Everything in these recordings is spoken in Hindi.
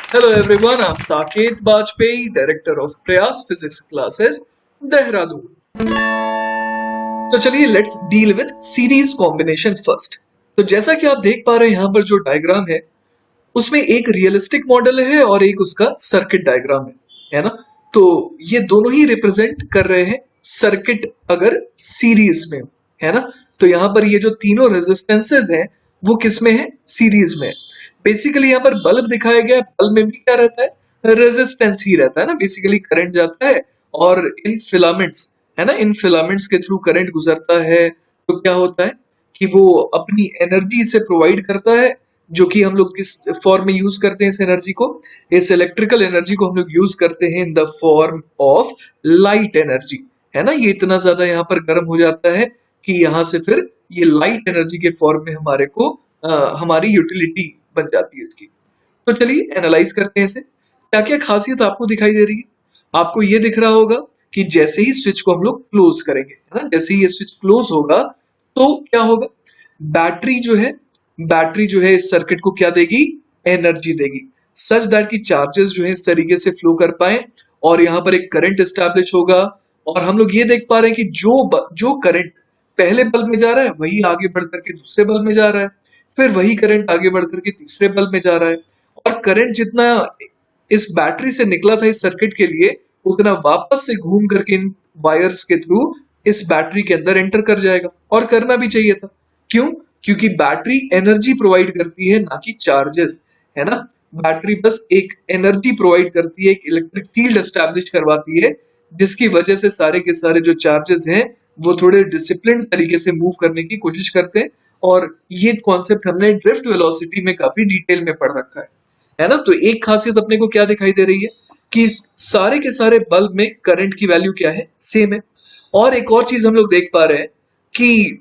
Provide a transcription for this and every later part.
Hello everyone, I'm Saket Bajpayee, Director of Prayas Physics Classes, Dehradun. तो चलिए let's deal with series combination first. तो जैसा कि आप देख पा रहे हैं यहाँ पर जो डायग्राम है उसमें एक रियलिस्टिक मॉडल है और एक उसका सर्किट डायग्राम है ना। तो ये दोनों ही रिप्रेजेंट कर रहे हैं सर्किट अगर सीरीज में है ना। तो यहाँ पर ये जो तीनों रेजिस्टेंसेस हैं वो किस में है, सीरीज में। बेसिकली यहाँ पर बल्ब दिखाया गया है, बल्ब में भी क्या रहता है, रेजिस्टेंस ही रहता है ना। बेसिकली करंट जाता है और इन फिलामेंट्स है ना, इन फिलामेंट्स के थ्रू करंट गुजरता है। तो क्या होता है कि वो अपनी एनर्जी से प्रोवाइड करता है, जो कि हम लोग किस फॉर्म में यूज करते हैं इस एनर्जी को, इस इलेक्ट्रिकल एनर्जी को हम लोग यूज करते हैं इन the form of light energy, है ना। ये इतना ज्यादा यहाँ पर गर्म हो जाता है कि यहाँ से फिर ये लाइट एनर्जी के फॉर्म में हमारे को हमारी यूटिलिटी बन जाती है इसकी। तो चलिए एनालाइज करते हैं इसे। क्या क्या खासियत आपको दिखाई दे रही है। आपको ये दिख रहा होगा कि जैसे ही स्विच को हम लोग क्लोज करेंगे, है ना, जैसे ही ये स्विच क्लोज होगा तो क्या होगा, बैटरी जो है, बैटरी जो है इस सर्किट को क्या देगी, एनर्जी देगी, सच दैट की चार्जेस जो है इस तरीके से फ्लो कर पाए और यहाँ पर एक करंट एस्टैब्लिश होगा। और हम लोग ये देख पा रहे हैं कि जो करंट पहले बल्ब में जा रहा है वही आगे बढ़ करके दूसरे बल्ब में जा रहा है, फिर वही करंट आगे बढ़ करके तीसरे बल्ब में जा रहा है। और करंट जितना इस बैटरी से निकला था इस सर्किट के लिए, उतना वापस से घूम करके इन वायर्स के थ्रू इस बैटरी के अंदर एंटर कर जाएगा। और करना भी चाहिए था, क्यों, क्योंकि बैटरी एनर्जी प्रोवाइड करती है ना कि चार्जेस, है ना। बैटरी बस एक एनर्जी प्रोवाइड करती है, एक इलेक्ट्रिक फील्ड एस्टैब्लिश करवाती है, जिसकी वजह से सारे के सारे जो चार्जेस हैं वो थोड़े डिसिप्लिन तरीके से मूव करने की कोशिश करते हैं। और ये कॉन्सेप्ट हमने ड्रिफ्ट वेलोसिटी में काफी डिटेल में पढ़ रखा है ना। तो एक खासियत अपने को क्या दिखाई दे रही है कि सारे के सारे बल्ब में करंट की वैल्यू क्या है, सेम है। और एक और चीज हम लोग देख पा रहे हैं कि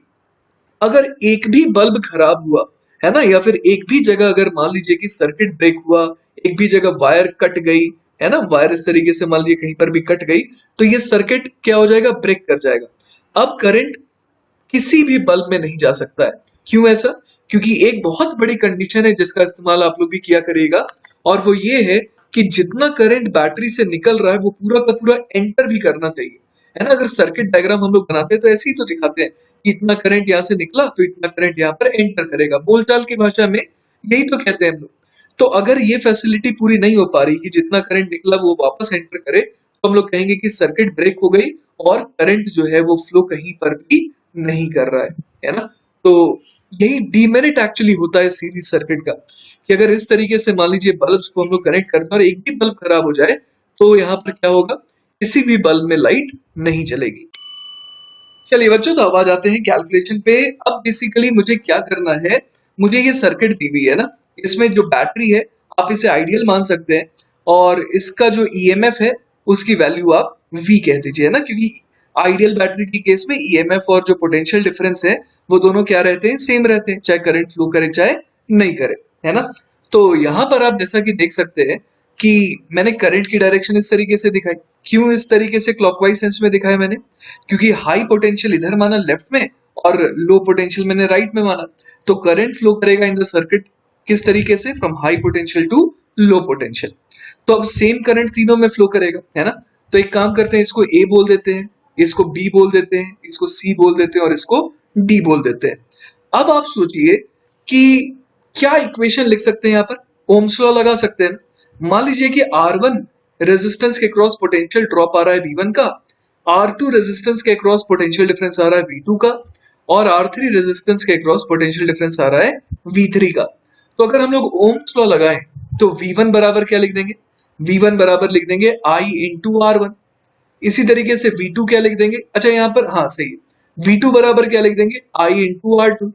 अगर एक भी बल्ब खराब हुआ, है ना, या फिर एक भी जगह अगर मान लीजिए कि सर्किट ब्रेक हुआ, एक भी जगह वायर कट गई, है ना, वायर इस तरीके से मान लीजिए कहीं पर भी कट गई, तो ये सर्किट क्या हो जाएगा, ब्रेक कर जाएगा। अब करंट किसी भी बल्ब में नहीं जा सकता है। क्यों ऐसा, क्योंकि एक बहुत बड़ी कंडीशन है जिसका इस्तेमाल आप लोग भी किया करिएगा, और वो ये है कि जितना करंट बैटरी से निकल रहा है वो पूरा का पूरा एंटर भी करना चाहिए, है ना। अगर सर्किट डायग्राम हम लोग बनाते हैं तो ऐसे ही तो दिखाते हैं कि इतना करंट यहाँ से निकला तो इतना करंट यहाँ पर एंटर करेगा, बोलचाल की भाषा में यही तो कहते हैं हम लोग। तो अगर ये फैसिलिटी पूरी नहीं हो पा रही कि जितना करंट निकला वो वापस एंटर करे, तो हम लोग कहेंगे कि सर्किट ब्रेक हो गई और करंट जो है वो फ्लो कहीं पर भी नहीं कर रहा है ना। तो यही डीमेरिट एक्चुअली होता है सीरीज सर्किट का, कि अगर इस तरीके से मान लीजिए बल्ब्स को हम लोग कनेक्ट करते हैं और एक भी बल्ब खराब हो जाए तो यहाँ पर क्या होगा, किसी भी बल्ब में लाइट नहीं जलेगी। चलिए बच्चों, तो अब आ जाते हैं कैलकुलेशन पे। अब बेसिकली मुझे क्या करना है, मुझे ये सर्किट दी हुई है ना, इसमें जो बैटरी है आप इसे आइडियल मान सकते हैं, और इसका जो ईएमएफ है उसकी वैल्यू आप V कह दीजिए ना, क्योंकि आइडियल बैटरी के केस में ईएमएफ और जो पोटेंशियल डिफरेंस है वो दोनों क्या रहते हैं, सेम रहते हैं, चाहे करंट फ्लो करे चाहे नहीं करे, है ना। तो यहाँ पर आप जैसा कि देख सकते हैं कि मैंने करंट की डायरेक्शन इस तरीके से दिखाई। क्यों इस तरीके से क्लॉकवाइज सेंस में दिखाया मैंने, क्योंकि हाई पोटेंशियल इधर माना लेफ्ट में और लो पोटेंशियल मैंने राइट में माना। तो करंट फ्लो करेगा इन द सर्किट किस तरीके से, from high potential to low potential. तो अब सेम करंट तीनों में फ्लो करेगा, है ना। तो एक काम करते हैं, इसको ए बोल देते हैं, इसको बी बोल देते हैं, इसको सी बोल देते हैं और इसको डी बोल देते हैं। अब आप सोचिए कि क्या इक्वेशन लिख सकते हैं यहाँ पर, ओम्स लॉ लगा सकते हैं ना। मान लीजिए कि R1 रेजिस्टेंस के क्रॉस पोटेंशियल ड्रॉप आ रहा है V1 का, R2 रेजिस्टेंस के क्रॉस पोटेंशियल डिफरेंस आ रहा है V2 का, और R3 रेजिस्टेंस के क्रॉस पोटेंशियल डिफरेंस आ रहा है V3 का। तो अगर हम लोग ओम्स लॉ लगाएं तो V1 बराबर क्या लिख देंगे, V1 बराबर लिख देंगे I इंटू R1। इसी तरीके से V2 क्या लिख देंगे, अच्छा यहाँ पर हाँ सही है, V2 बराबर क्या लिख देंगे, I इंटू R2।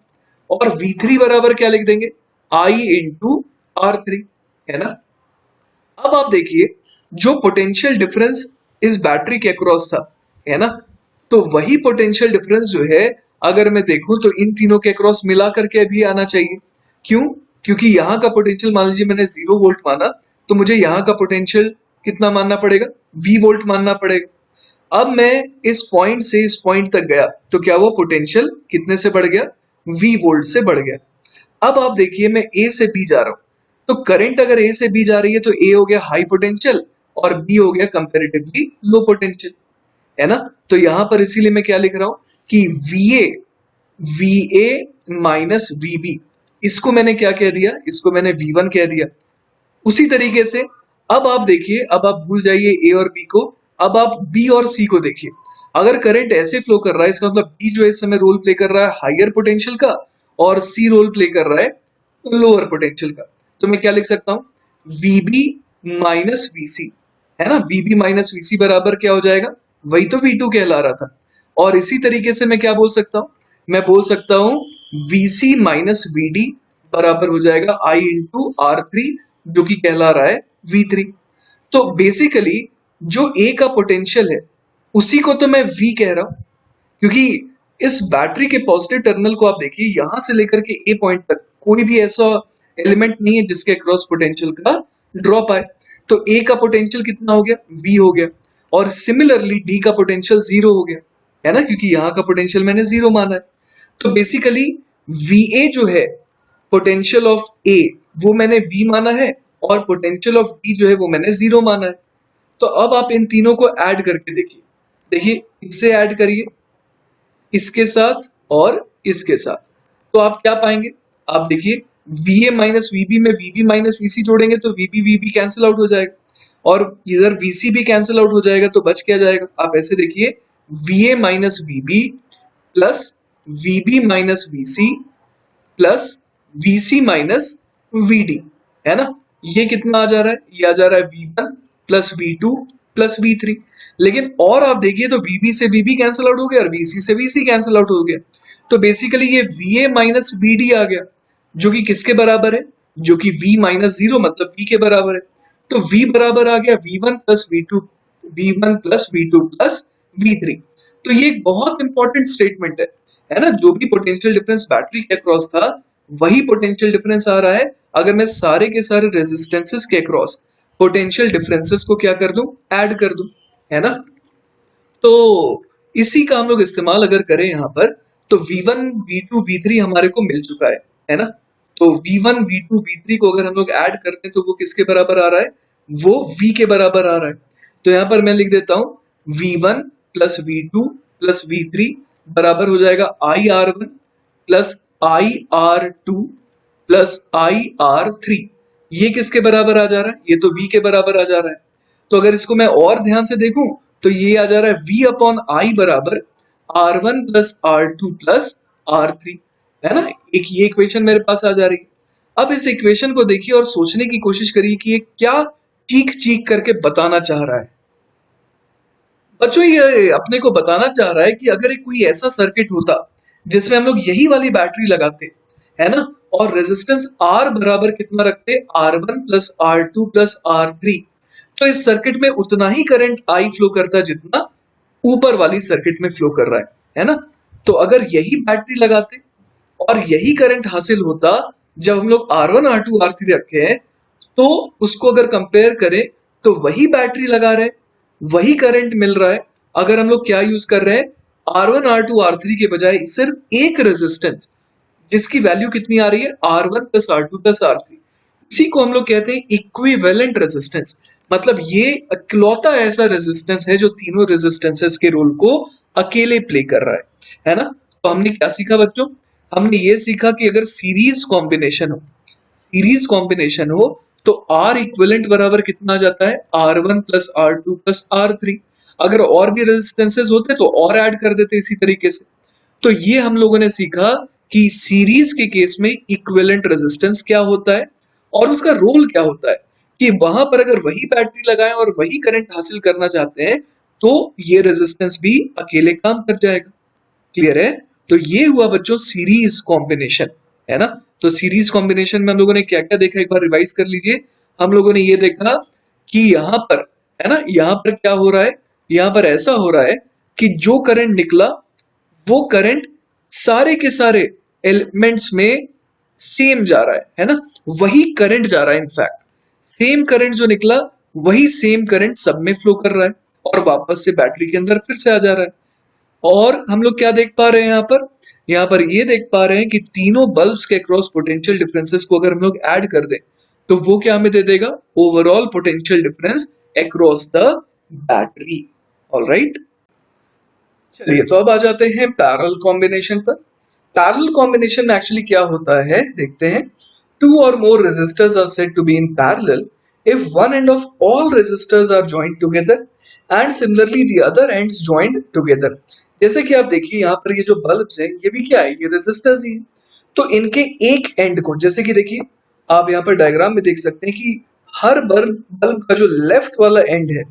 और V3 बराबर क्या लिख देंगे, I इंटू R3, है ना। अब आप देखिए जो पोटेंशियल डिफरेंस इस बैटरी के अक्रॉस था, है ना, तो वही पोटेंशियल डिफरेंस जो है अगर मैं देखूं तो इन तीनों के अक्रॉस मिला करके भी आना चाहिए। क्यों, क्योंकि यहाँ का पोटेंशियल मान लीजिए मैंने 0 वोल्ट माना, तो मुझे यहाँ का पोटेंशियल कितना मानना पड़ेगा, V वोल्ट मानना पड़ेगा। अब मैं इस पॉइंट से इस पॉइंट तक गया तो क्या वो पोटेंशियल कितने से बढ़ गया, V वोल्ट से बढ़ गया। अब आप देखिए मैं A से B जा रहा हूं, तो करंट अगर ए से बी जा रही है तो ए हो गया हाई पोटेंशियल और बी हो गया कंपैरेटिवली लो पोटेंशियल, है ना। तो यहां पर इसीलिए मैं क्या लिख रहा हूं कि वीए माइनस वीबी, इसको मैंने क्या कह दिया, इसको मैंने वी1 कह दिया। उसी तरीके से अब आप देखिए, अब आप भूल जाइए ए और बी को, अब आप बी और सी को देखिए। अगर करंट ऐसे फ्लो कर रहा है, इसका मतलब बी जो है इस समय रोल प्ले कर रहा है हायर पोटेंशियल का और सी रोल प्ले कर रहा है लोअर पोटेंशियल का। तो मैं क्या लिख सकता हूं, वीबी माइनस वीसी, है ना। वीबी माइनस वीसी बराबर क्या हो जाएगा, वही तो V2 कहला रहा था। और इसी तरीके से मैं क्या बोल सकता हूं, मैं बोल सकता हूं VC माइनस VD बराबर हो जाएगा I इंटू R3, जो कि कहला रहा है V3। तो बेसिकली जो A का पोटेंशियल है उसी को तो मैं V कह रहा हूं, क्योंकि इस बैटरी के पॉजिटिव टर्मिनल को आप देखिए, यहां से लेकर के ए पॉइंट तक कोई भी ऐसा एलिमेंट नहीं है जिसके क्रॉस पोटेंशियल का ड्रॉप आए। तो ए का पोटेंशियल कितना हो गया, वी हो गया। और सिमिलरली डी का पोटेंशियल जीरो हो गया, है ना, क्योंकि यहाँ का पोटेंशियल मैंने जीरो माना है। तो बेसिकली वी ए जो है पोटेंशियल ऑफ ए, वो मैंने वी माना है, और पोटेंशियल ऑफ डी जो है वो मैंने जीरो माना है। तो अब आप इन तीनों को ऐड करके देखिए, देखिए इससे ऐड करिए, इसके साथ और इसके साथ, तो आप क्या पाएंगे, आप देखिए VA माइनस VB में VB माइनस VC जोड़ेंगे तो VB VB कैंसिल आउट हो जाएगा, और इधर VC भी कैंसिल आउट हो जाएगा, तो बच क्या जाएगा, आप ऐसे देखिए VA minus VB plus VB minus VC plus VC minus VD, है ना। ये कितना आ जा रहा है, ये आ जा रहा है V1 plus V2 plus V3। लेकिन और आप देखिए तो VB से VB कैंसिल आउट हो गया और VC से VC कैंसिल आउट हो गया। तो बेसिकली ये VA माइनस VD आ गया, जो कि किसके बराबर है, जो कि V माइनस जीरो मतलब V के बराबर है। तो V बराबर आ गया V1 plus V2, V1 plus V2 plus V3। तो ये एक बहुत इंपॉर्टेंट स्टेटमेंट है ना। जो भी पोटेंशियल डिफरेंस बैटरी के अक्रॉस था वही पोटेंशियल डिफरेंस आ रहा है अगर मैं सारे के सारे रेजिस्टेंसेस के अक्रॉस पोटेंशियल डिफरेंसेस को क्या कर दूं, ऐड कर दूं, है ना। तो इसी का हम लोग इस्तेमाल अगर करें यहाँ पर, तो V1 V2 V3 हमारे को मिल चुका है ना। तो V1 V2 V3 को अगर हम लोग ऐड करते हैं तो वो किसके बराबर आ रहा है, वो V के बराबर आ रहा है। तो यहाँ पर मैं लिख देता हूं V1 plus V2 plus V3 बराबर हो जाएगा IR1 plus IR2 plus IR3। ये किसके बराबर आ जा रहा है, ये तो V के बराबर आ जा रहा है। तो अगर इसको मैं और ध्यान से देखूं तो ये आ जा रहा है V अपॉन I बराबर R1 plus R2 plus R3, है ना। एक ये इक्वेशन मेरे पास आ जा रही है। अब इस इक्वेशन को देखिए और सोचने की कोशिश करिए कि ये क्या चीख चीख करके बताना चाह रहा है। बच्चों ये अपने को बताना चाह रहा है कि अगर एक कोई ऐसा सर्किट होता जिसमें हम लोग यही वाली बैटरी लगाते, है ना, और रेजिस्टेंस R बराबर कितना रखते, R1 plus R2 plus R3, तो इस सर्किट में उतना ही करंट I फ्लो करता जितना ऊपर वाली सर्किट में फ्लो कर रहा है ना। तो अगर यही बैटरी लगाते और यही करंट हासिल होता जब हम लोग R1 R2 R3 रखे हैं, तो उसको अगर कंपेयर करें तो वही बैटरी लगा रहे, वही करंट मिल रहा है। अगर हम लोग क्या यूज कर रहे हैं, R1 R2 R3 के बजाय सिर्फ एक रेजिस्टेंस जिसकी वैल्यू कितनी आ रही है, R1 plus R2 plus R3। इसी को हम लोग कहते हैं इक्विवेलेंट रेजिस्टेंस। मतलब ये इकलौता ऐसा रेजिस्टेंस है जो तीनों रेजिस्टेंसेस के रोल को अकेले प्ले कर रहा है ना। तो हमने क्या सीखा बच्चों, हमने ये सीखा कि अगर सीरीज कॉम्बिनेशन हो तो R इक्विवेलेंट बराबर कितना आ जाता है, R1 plus R2 plus R3। अगर और भी रेजिस्टेंसेस होते तो और ऐड कर देते इसी तरीके से। तो ये हम लोगों ने सीखा कि सीरीज के केस में इक्विवेलेंट रेजिस्टेंस क्या होता है और उसका रोल क्या होता है, कि वहां पर अगर वही बैटरी लगाएं और वही करंट हासिल करना चाहते हैं तो ये रेजिस्टेंस भी अकेले काम कर जाएगा। क्लियर है। तो ये हुआ बच्चों सीरीज कॉम्बिनेशन, है ना। तो सीरीज कॉम्बिनेशन में हम लोगों ने क्या क्या देखा, एक बार रिवाइज कर लीजिए। हम लोगों ने ये देखा कि यहाँ पर, है ना, यहाँ पर क्या हो रहा है, यहाँ पर ऐसा हो रहा है कि जो करंट निकला वो करंट सारे के सारे एलिमेंट्स में सेम जा रहा है ना, वही करंट जा रहा है। इनफैक्ट सेम करंट जो निकला वही सेम करंट सब में फ्लो कर रहा है और वापस से बैटरी के अंदर फिर से आ जा रहा है। और हम लोग क्या देख पा रहे हैं यहाँ पर ये देख पा रहे हैं कि तीनों बल्ब्स के क्रॉस पोटेंशियल डिफरेंसेस को अगर हम लोग ऐड कर दें तो वो क्या हमें दे देगा, overall potential difference across the battery. Alright, चलिए तो अब आ जाते हैं पैरेलल कॉम्बिनेशन पर। पैरेलल कॉम्बिनेशन में एक्चुअली क्या होता है देखते हैं। Two or more resistors are said to be in parallel if one end of all resistors are joined together and similarly the other ends joined together। जैसे कि आप देखिए यहाँ पर ये जो बल्ब्स है ये भी क्या है, ये रेजिस्टर्स ही है। तो इनके एक एंड को, जैसे कि देखिए आप यहाँ पर डायग्राम में देख सकते हैं कि हर बल्ब बल्ब का जो लेफ्ट वाला एंड है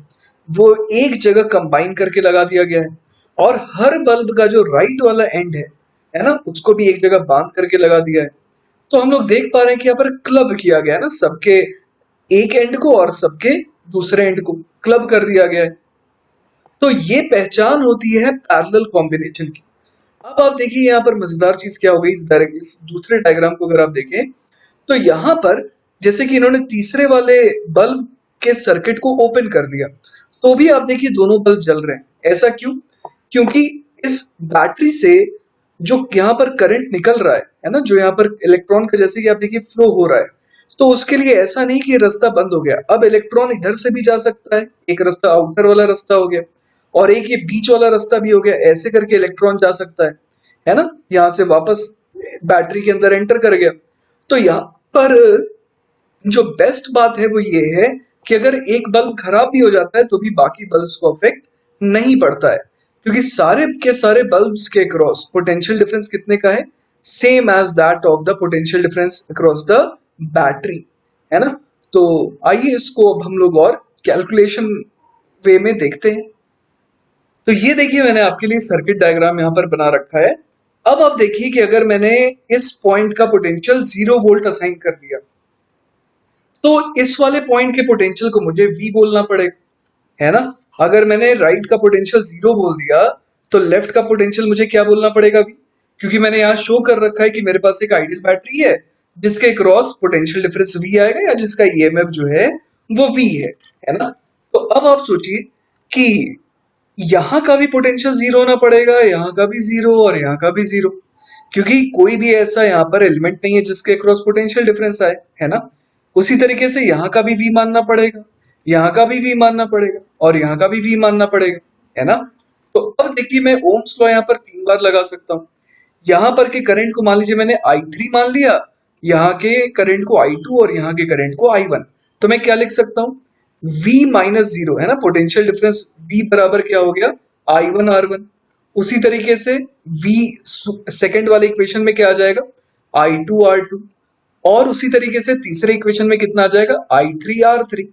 वो एक जगह कंबाइन करके लगा दिया गया है, और हर बल्ब का जो राइट वाला एंड है ना, उसको भी एक जगह बांध करके लगा दिया है। तो हम लोग देख पा रहे हैं कि यहाँ पर क्लब किया गया है ना, सबके एक एंड को और सबके दूसरे एंड को क्लब कर दिया गया है। तो ये पहचान होती है पैरेलल कॉम्बिनेशन की। अब आप देखिए यहाँ पर मजेदार चीज क्या हो गई, इस दूसरे डायग्राम को अगर आप देखें तो यहाँ पर जैसे कि इन्होंने तीसरे वाले बल्ब के सर्किट को ओपन कर दिया, तो भी आप देखिए दोनों बल्ब जल रहे हैं। ऐसा क्यों? क्योंकि इस बैटरी से जो यहाँ पर करंट निकल रहा है ना, जो यहाँ पर इलेक्ट्रॉन का जैसे कि आप देखिए फ्लो हो रहा है, तो उसके लिए ऐसा नहीं कि रास्ता बंद हो गया। अब इलेक्ट्रॉन इधर से भी जा सकता है, एक रास्ता आउटर वाला रास्ता हो गया, और एक ये बीच वाला रास्ता भी हो गया। ऐसे करके इलेक्ट्रॉन जा सकता है ना, यहाँ से वापस बैटरी के अंदर एंटर कर गया। तो यहाँ पर जो बेस्ट बात है वो ये है कि अगर एक बल्ब खराब भी हो जाता है तो भी बाकी बल्ब्स को अफेक्ट नहीं पड़ता है, क्योंकि सारे के सारे बल्ब्स के अक्रॉस पोटेंशियल डिफरेंस कितने का है, same as that of the potential difference across the battery, है ना। तो आइए इसको अब हम लोग और कैलकुलेशन वे में देखते हैं। तो ये देखिए मैंने आपके लिए सर्किट डायग्राम यहाँ पर बना रखा है। अब आप देखिए कि अगर मैंने इस पॉइंट का पोटेंशियल 0 वोल्ट असाइन कर दिया, तो इस वाले पॉइंट के पोटेंशियल को मुझे V बोलना पड़ेगा, है ना। अगर मैंने राइट का पोटेंशियल 0 बोल दिया तो लेफ्ट का पोटेंशियल मुझे क्या बोलना पड़ेगा V, क्योंकि मैंने यहाँ शो कर रखा है कि मेरे पास एक आइडियल बैटरी है जिसके क्रॉस पोटेंशियल डिफरेंस V आएगा, या जिसका EMF जो है वो V है ना। तो अब आप सोचिए कि यहाँ का भी पोटेंशियल 0 होना पड़ेगा, यहाँ का भी 0 और यहाँ का भी 0, क्योंकि कोई भी ऐसा यहाँ पर एलिमेंट नहीं है जिसके क्रॉस पोटेंशियल डिफरेंस आए, है ना। उसी तरीके से यहाँ का भी V मानना पड़ेगा, यहाँ का भी V मानना पड़ेगा, और यहाँ का भी V मानना पड़ेगा, है ना। तो अब देखिए मैं ओम्स लॉ यहाँ पर 3 बार लगा सकता हूँ। यहाँ पर के करंट को मान लीजिए मैंने I3 मान लिया, यहाँ के करंट को I2 और यहाँ के करंट को I1। तो मैं क्या लिख सकता हूँ, V माइनस 0, है ना, पोटेंशियल डिफरेंस V बराबर क्या हो गया, I1 R1। उसी तरीके से V सेकंड वाले इक्वेशन में क्या आ जाएगा, I2 R2। और उसी तरीके से तीसरे इक्वेशन में कितना आ जाएगा, I3 R3,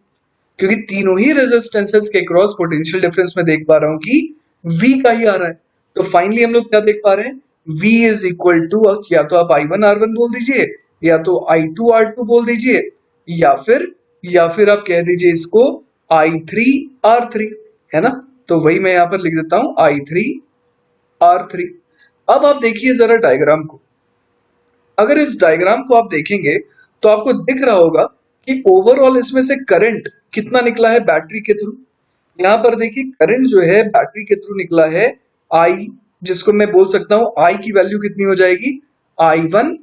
क्योंकि तीनों ही रेजिस्टेंसेस के क्रॉस पोटेंशियल डिफरेंस में देख पा रहा हूं कि V का ही आ रहा है। तो फाइनली हम लोग क्या देख पा रहे हैं, V इज इक्वल टू, या तो आप I1 R1 बोल दीजिए, या तो I2 R2 बोल दीजिए, या फिर आप कह दीजिए इसको I3 R3, है ना। तो वही मैं यहाँ पर लिख देता हूं I3 R3। अब आप देखिए जरा डायग्राम को। अगर इस डायग्राम को आप देखेंगे तो आपको दिख रहा होगा कि ओवरऑल इसमें से करंट कितना निकला है बैटरी के थ्रू। यहाँ पर देखिए करंट जो है बैटरी के थ्रू निकला है I, जिसको मैं बोल सकता हूँ I की वैल्यू कितनी हो जाएगी, I1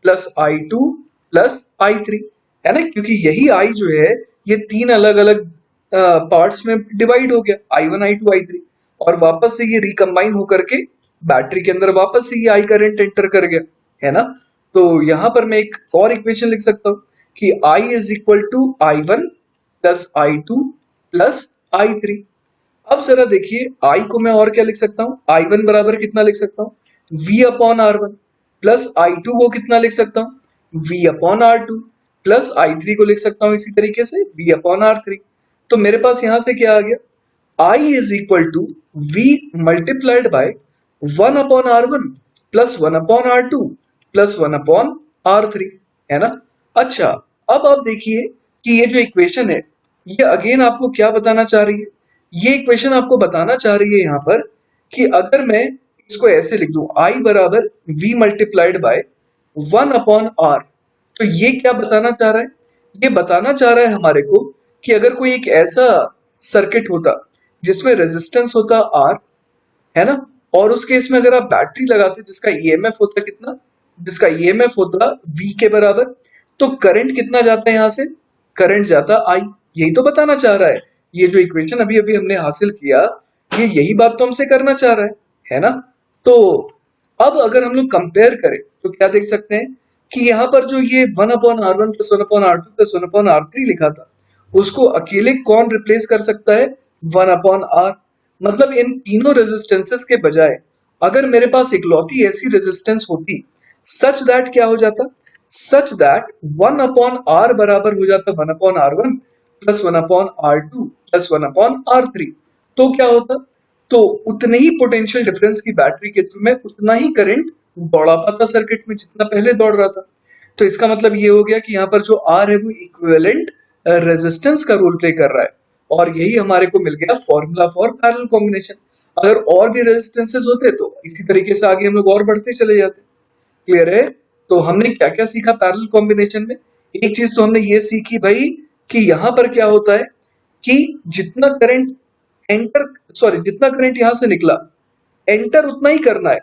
plus I2 plus I3, है ना, क्योंकि यही I जो है ये 3 अलग अलग पार्ट्स में डिवाइड हो गया, I1 I2 I3, और वापस से ये रिकम्बाइन होकर के बैटरी के अंदर वापस से ये I करंट एंटर कर गया, है ना। तो यहाँ पर मैं एक और इक्वेशन लिख सकता हूँ कि I is equal to I1 plus I2 plus I3। अब जरा देखिए I को मैं और क्या लिख सकता हूँ, I1 बराबर कितना लिख सकता हूँ, V upon R1, plus I2 को कितना लिख सकता हूँ, V upon R2, plus I3 को लिख सकता हूँ इसी तरीके से V अपॉन R3। तो मेरे पास यहां से क्या आ गया, I is equal to V multiplied by 1 upon R1 plus 1 upon R2 plus 1 upon R3, है ना। अच्छा अब आप देखिए कि ये जो इक्वेशन है ये अगेन आपको क्या बताना चाह रही है, ये इक्वेशन आपको बताना चाह रही है यहाँ पर कि अगर मैं इसको ऐसे लिख दूं I बराबर V multiplied by 1 upon R, तो ये क्या बताना चाह रहा है, ये बताना चाह रहा है हमारे को कि अगर कोई एक ऐसा सर्किट होता जिसमें रेजिस्टेंस होता R, है ना, और उस केस में अगर आप बैटरी लगाते जिसका ईएमएफ होता कितना, जिसका ईएमएफ होता V के बराबर, तो करंट कितना जाता है यहाँ से? करंट जाता I। यही तो बताना चाह रहा है। ये जो इक्वेशन अभी अभी हमने हासिल किया, ये यही बात तो हमसे करना चाह रहा है ना? तो अब अगर हम लोग कंपेयर करें तो क्या देख सकते हैं कि यहाँ पर जो ये 1/R1 plus 1/R2 plus 1/R3 लिखा था, उसको अकेले कौन रिप्लेस कर सकता है? 1/R। मतलब इन तीनों रेजिस्टेंसेस के बजाय अगर मेरे पास इकलौती ऐसी रेजिस्टेंस होती सच दैट क्या हो जाता? सच दैट 1/R बराबर हो जाता 1/R1 plus 1/R2 plus 1/R3। तो क्या होता? तो उतने ही पोटेंशियल डिफरेंस की बैटरी के थ्रू मैं उतना ही करंट दौड़ा पाता सर्किट में जितना पहले दौड़ रहा था। तो इसका मतलब ये हो गया कि यहाँ पर जो आर है वो इक्विवेलेंट रेजिस्टेंस का रोल प्ले कर रहा है, और यही हमारे को मिल गया फॉर्मूला फॉर पैरेलल कॉम्बिनेशन। अगर और भी रेजिस्टेंसेस होते तो इसी तरीके से आगे हम लोग और बढ़ते चले जाते। क्लियर है? तो हमने क्या क्या सीखा पैरेलल कॉम्बिनेशन में? एक चीज तो हमने ये सीखी भाई कि यहाँ पर क्या होता है कि जितना करंट एंटर सॉरी जितना करंट यहां से निकला एंटर उतना ही करना है,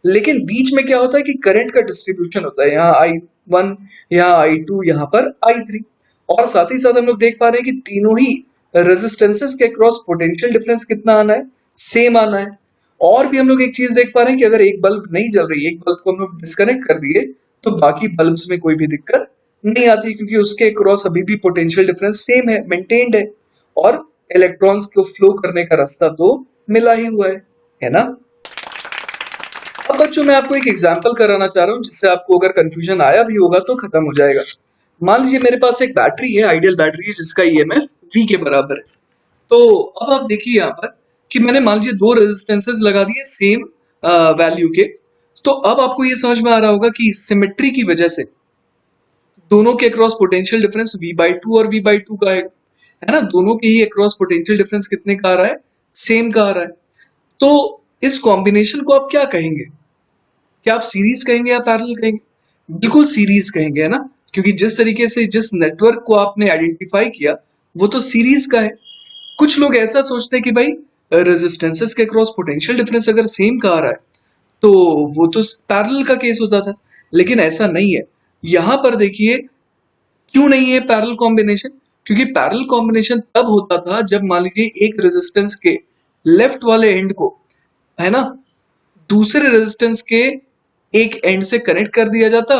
लेकिन बीच में क्या होता है कि करंट का डिस्ट्रीब्यूशन होता है, यहाँ I1, यहाँ I2, यहाँ पर I3। और साथ ही साथ हम लोग देख पा रहे हैं कि तीनों ही रेजिस्टेंसेस के क्रॉस पोटेंशियल डिफरेंस कितना आना है? सेम आना है। और भी हम लोग एक चीज देख पा रहे हैं कि अगर एक बल्ब नहीं जल रही है, एक बल्ब को हम लोग डिस्कनेक्ट कर दिए, तो बाकी बल्ब्स में कोई भी दिक्कत नहीं आती, क्योंकि उसके क्रॉस अभी भी पोटेंशियल डिफरेंस सेम है, मेंटेन्ड है, और इलेक्ट्रॉन्स को फ्लो करने का रास्ता तो मिला ही हुआ है ना? अब बच्चों मैं आपको एक एग्जांपल कराना चाह रहा हूँ जिससे आपको अगर कंफ्यूजन आया भी होगा तो खत्म हो जाएगा। मान लीजिए मेरे पास एक बैटरी है, आइडियल बैटरी है, जिसका ईएमएफ V के बराबर है। तो अब आप देखिए यहाँ पर कि मैंने मान लीजिए दो रेजिस्टेंसेस लगा दिए सेम वैल्यू के। तो अब आपको ये समझ में आ रहा होगा कि सिमेट्री की वजह से दोनों के अक्रॉस पोटेंशियल डिफरेंस V/2 और V/2 का है ना? दोनों के ही अक्रॉस पोटेंशियल डिफरेंस कितने का आ रहा है? सेम का आ रहा है। तो इस कॉम्बिनेशन को आप क्या कहेंगे? क्या आप सीरीज कहेंगे या पैरेलल कहेंगे? बिल्कुल सीरीज कहेंगे, है ना? क्योंकि जिस तरीके से जिस नेटवर्क को आपने आइडेंटिफाई किया वो तो सीरीज का है। कुछ लोग ऐसा सोचते हैं कि भाई रेजिस्टेंसेस के क्रॉस पोटेंशियल डिफरेंस अगर सेम का आ रहा है तो वो तो पैरेलल का केस होता था, लेकिन ऐसा नहीं है। यहां पर देखिए क्यों नहीं है पैरेलल कॉम्बिनेशन? क्योंकि पैरेलल कॉम्बिनेशन तब होता था जब मान लीजिए एक रेजिस्टेंस के लेफ्ट वाले एंड को, है ना, दूसरे रेजिस्टेंस के एक एंड से कनेक्ट कर दिया जाता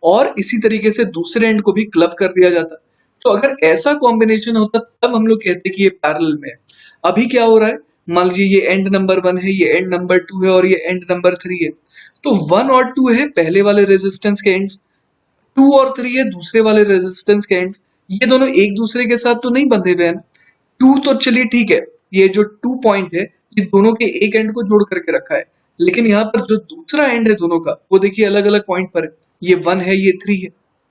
और इसी तरीके से दूसरे एंड को भी क्लब कर दिया जाता। तो अगर ऐसा कॉम्बिनेशन होता तब हम लोग कहते कि ये पैरेलल में है। अभी क्या हो रहा है? मान लीजिए ये एंड नंबर 1 है, ये एंड नंबर 2 है और ये एंड नंबर 3 है। तो 1 और 2 है पहले वाले रेजिस्टेंस के एंड्स, 2 और 3 है दूसरे वाले रेजिस्टेंस के एंड्स। ये दोनों एक दूसरे के साथ तो नहीं बंधे हुए हैं। 2 तो चलिए ठीक है, ये जो 2 पॉइंट है ये दोनों के एक एंड को जोड़ करके रखा है, लेकिन यहाँ पर जो दूसरा एंड है दोनों का वो देखिए अलग अलग पॉइंट पर है। ये 1 है, ये 3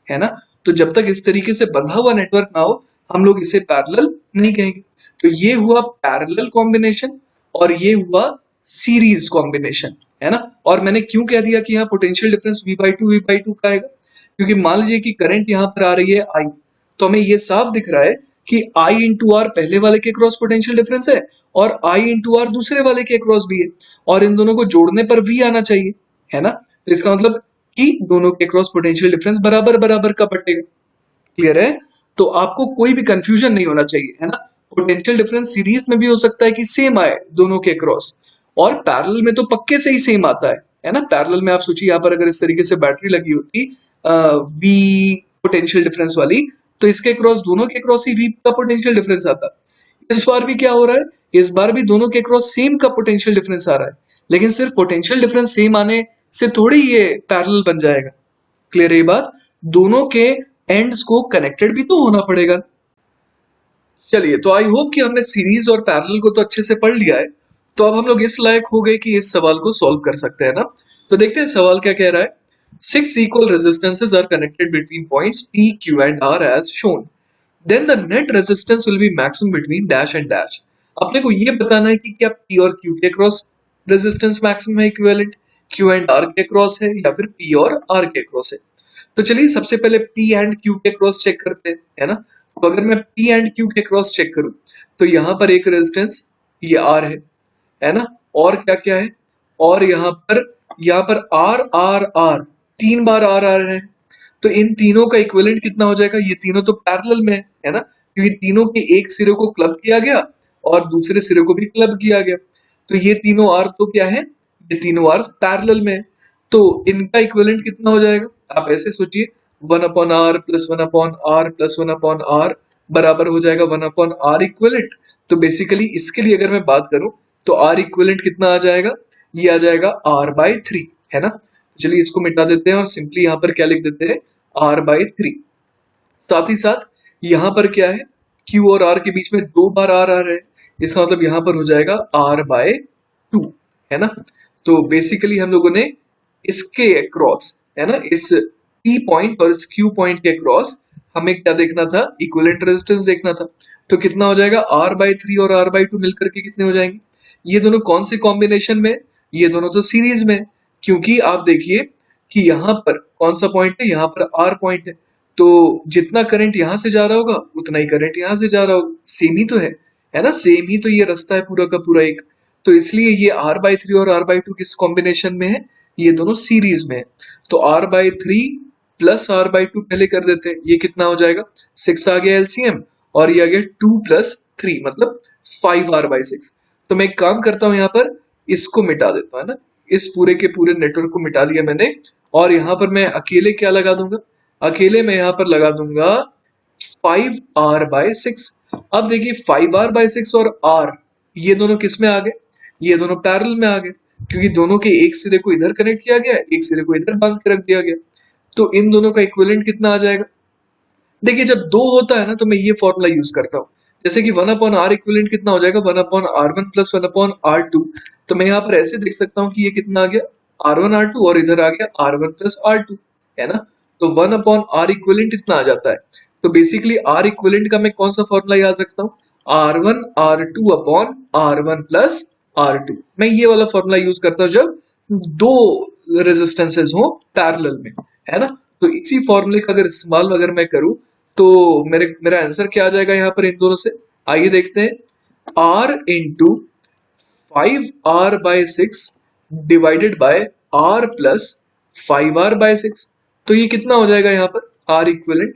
है ना? तो जब तक इस तरीके से बंधा हुआ नेटवर्क ना हो हम लोग इसे पैरेलल नहीं कहेंगे। तो ये हुआ पैरेलल कॉम्बिनेशन और ये हुआ सीरीज कॉम्बिनेशन, है ना? और मैंने क्यों कह दिया कि यहाँ पोटेंशियल डिफरेंस V/2 का आएगा? क्योंकि मान लीजिए कि करंट यहाँ पर आ रही है I, तो हमें ये साफ दिख रहा है कि I इंटू आर पहले वाले के क्रॉस पोटेंशियल डिफरेंस है और I इंटू आर दूसरे वाले के क्रॉस भी है, और इन दोनों को जोड़ने पर V आना चाहिए, है ना? तो इसका मतलब कि दोनों के क्रॉस पोटेंशियल डिफरेंस बराबर बराबर का बटेगा। क्लियर है? तो आपको कोई भी कंफ्यूजन नहीं होना चाहिए, है ना? पोटेंशियल डिफरेंस सीरीज में भी हो सकता है कि सेम आए दोनों के क्रॉस, और पैरेलल में तो पक्के से ही सेम आता है ना? पैरेलल में आप सोचिए यहाँ पर अगर इस तरीके से बैटरी लगी होती V पोटेंशियल डिफरेंस वाली, तो इसके क्रॉस दोनों के क्रॉस ही V का पोटेंशियल डिफरेंस आता। इस बार भी क्या हो रहा है? इस बार भी दोनों के क्रॉस सेम का पोटेंशियल डिफरेंस आ रहा है, लेकिन सिर्फ पोटेंशियल डिफरेंस सेम आने से थोड़ी ये पैरेलल बन जाएगा। क्लियर है ये बात? दोनों के एंड्स को कनेक्टेड भी तो होना पड़ेगा। चलिए, तो आई होप कि हमने सीरीज और पैरेलल को तो अच्छे से पढ़ लिया है। तो अब हम लोग इस लायक हो गए कि इस सवाल को सॉल्व कर सकते हैं ना? तो देखते हैं सवाल क्या कह रहा है। 6 equal resistances are connected between points P, Q and R as shown. Then the net resistance will be maximum between dash and dash. अपने को ये बताना है कि क्या P और Q के क्रॉस रेजिस्टेंस मैक्सिमम है, इक्विवेलेंट, Q एंड R के क्रॉस है, या फिर P और R के क्रॉस है। तो चलिए सबसे पहले P एंड Q के क्रॉस चेक करते हैं, है ना? तो अगर मैं P एंड Q के क्रॉस चेक करूं तो यहाँ पर एक रेजिस्टेंस ये R है ना? और क्या क्या है? और यहाँ पर R R R 3 बार R R है। तो इन तीनों का इक्विवेलेंट कितना हो जाएगा? ये तीनों तो पैरेलल में है ना, क्योंकि तीनों के एक सिरे को क्लब किया गया और दूसरे सिरे को भी क्लब किया गया। तो ये तीनों आर तो क्या है? ये तीनों आर पैरेलल में है। तो इनका इक्विवेलेंट कितना हो जाएगा? आप ऐसे सोचिए, 1/r plus 1/r plus 1/r बराबर हो जाएगा 1/r इक्विवेलेंट। तो बेसिकली इसके लिए अगर मैं बात करूं तो आर इक्विवेलेंट कितना आ जाएगा? ये आ जाएगा r/3, है ना। तो चलिए इसको मिटा देते हैं और सिंपली यहाँ पर क्या लिख देते हैं? r/3। साथ ही साथ यहाँ पर क्या है? q और r के बीच में 2 बार r आ रहा है, इसका मतलब यहाँ पर हो जाएगा r/2, है ना। तो बेसिकली हम लोगों ने इसके अक्रॉस, है ना, इस P पॉइंट और इस Q पॉइंट के अक्रॉस हमें क्या देखना था? इक्विवेलेंट रेजिस्टेंस देखना था। तो कितना हो जाएगा? r/3 और r/2 मिलकर के कितने हो जाएंगे? ये दोनों कौन से कॉम्बिनेशन में? ये दोनों तो सीरीज में, क्योंकि आप देखिए कि यहाँ पर कौन सा पॉइंट है? यहाँ पर R पॉइंट है। तो जितना करंट यहाँ से जा रहा होगा उतना ही करंट यहाँ से जा रहा होगा, सेम ही तो है ना, सेम ही तो ये रास्ता है पूरा का पूरा एक। तो इसलिए ये r/3 और r/2 किस कॉम्बिनेशन में है? ये दोनों सीरीज में है। तो r/3 प्लस r/2 पहले कर देते हैं, ये कितना हो जाएगा? 6 आ गया एलसीएम, और ये आ गया 2 प्लस 3 मतलब 5r/6। तो मैं एक काम करता हूं, यहाँ पर इसको मिटा देता हूं, है ना, इस पूरे के पूरे नेटवर्क को मिटा दिया मैंने, और यहाँ पर मैं अकेले क्या लगा दूंगा? अकेले मैं यहाँ पर लगा दूंगा 5r/6। अब देखिए 5r/6 और r ये दोनों किस में आ गए? ये दोनों पैरेलल में आ गए, क्योंकि दोनों के एक सिरे को इधर कनेक्ट किया गया, एक सिरे को इधर बांध के रख दिया गया। तो इन दोनों का इक्विवेलेंट कितना आ जाएगा? देखिए जब दो होता है ना तो मैं ये फॉर्मूला यूज करता हूँ, जैसे कि 1/r इक्विवेलेंट कितना हो जाएगा? 1/r1 plus 1/r2। तो मैं यहाँ पर ऐसे देख सकता हूँ कि ये कितना आ गया? r1 r2, और इधर आ गया r1 प्लस r2, है ना। तो 1/r इक्विवेलेंट इतना आ जाता है। तो बेसिकली r इक्विवेलेंट का मैं कौन सा फॉर्मूला याद रखता हूँ? r1 r2 upon r1 plus r2। मैं ये वाला फॉर्मूला यूज करता हूँ जब दो रेजिस्टेंसेस हो पैरेलल में, है ना। तो इसी फॉर्मूले का अगर इस्तेमाल अगर मैं करूं तो मेरा आंसर क्या आ जाएगा यहाँ पर इन दोनों से? आइए देखते हैं। r into 5r/6 divided by r plus 5r/6। तो ये कितना हो जाएगा यहाँ पर? r equivalent.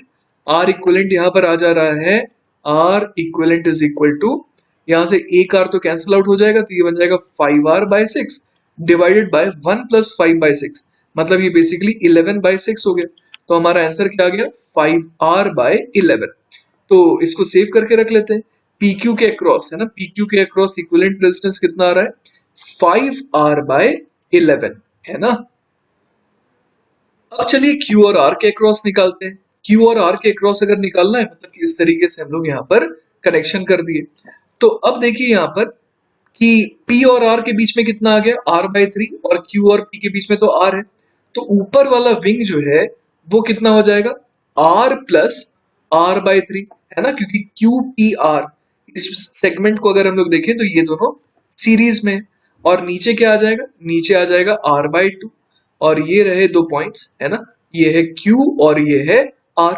r इक्विवेलेंट यहाँ पर आ जा रहा है, r equivalent is equal to, यहाँ से एक r तो कैंसिल आउट हो जाएगा, तो ये बन जाएगा 5r/6 डिवाइडेड बाय 1 प्लस 5/6, मतलब ये बेसिकली 11/6 हो गया। तो हमारा आंसर क्या आ गया? 5r/11। तो इसको सेव करके रख लेते हैं। PQ के अक्रॉस, है ना, PQ के अक्रॉस इक्विवेलेंट रेजिस्टेंस कितना आ रहा है? 5r/11, है ना। अब चलिए Q और R के अक्रॉस निकालते हैं। Q और R के अक्रॉस अगर निकालना है, मतलब कि इस तरीके से हम लोग यहाँ पर कनेक्शन कर दिए। तो अब देखिए यहाँ पर कि P और R के बीच में कितना आ गया? r/3, और Q और P के बीच में तो R है। तो ऊपर वाला विंग जो है वो कितना हो जाएगा? R प्लस r/3, है ना, क्योंकि QPR इस सेगमेंट को अगर हम लोग देखें तो ये दोनों सीरीज में है। और नीचे क्या आ जाएगा? नीचे आ जाएगा r/2, और ये रहे दो पॉइंट्स, है ना, ये है Q और ये है R।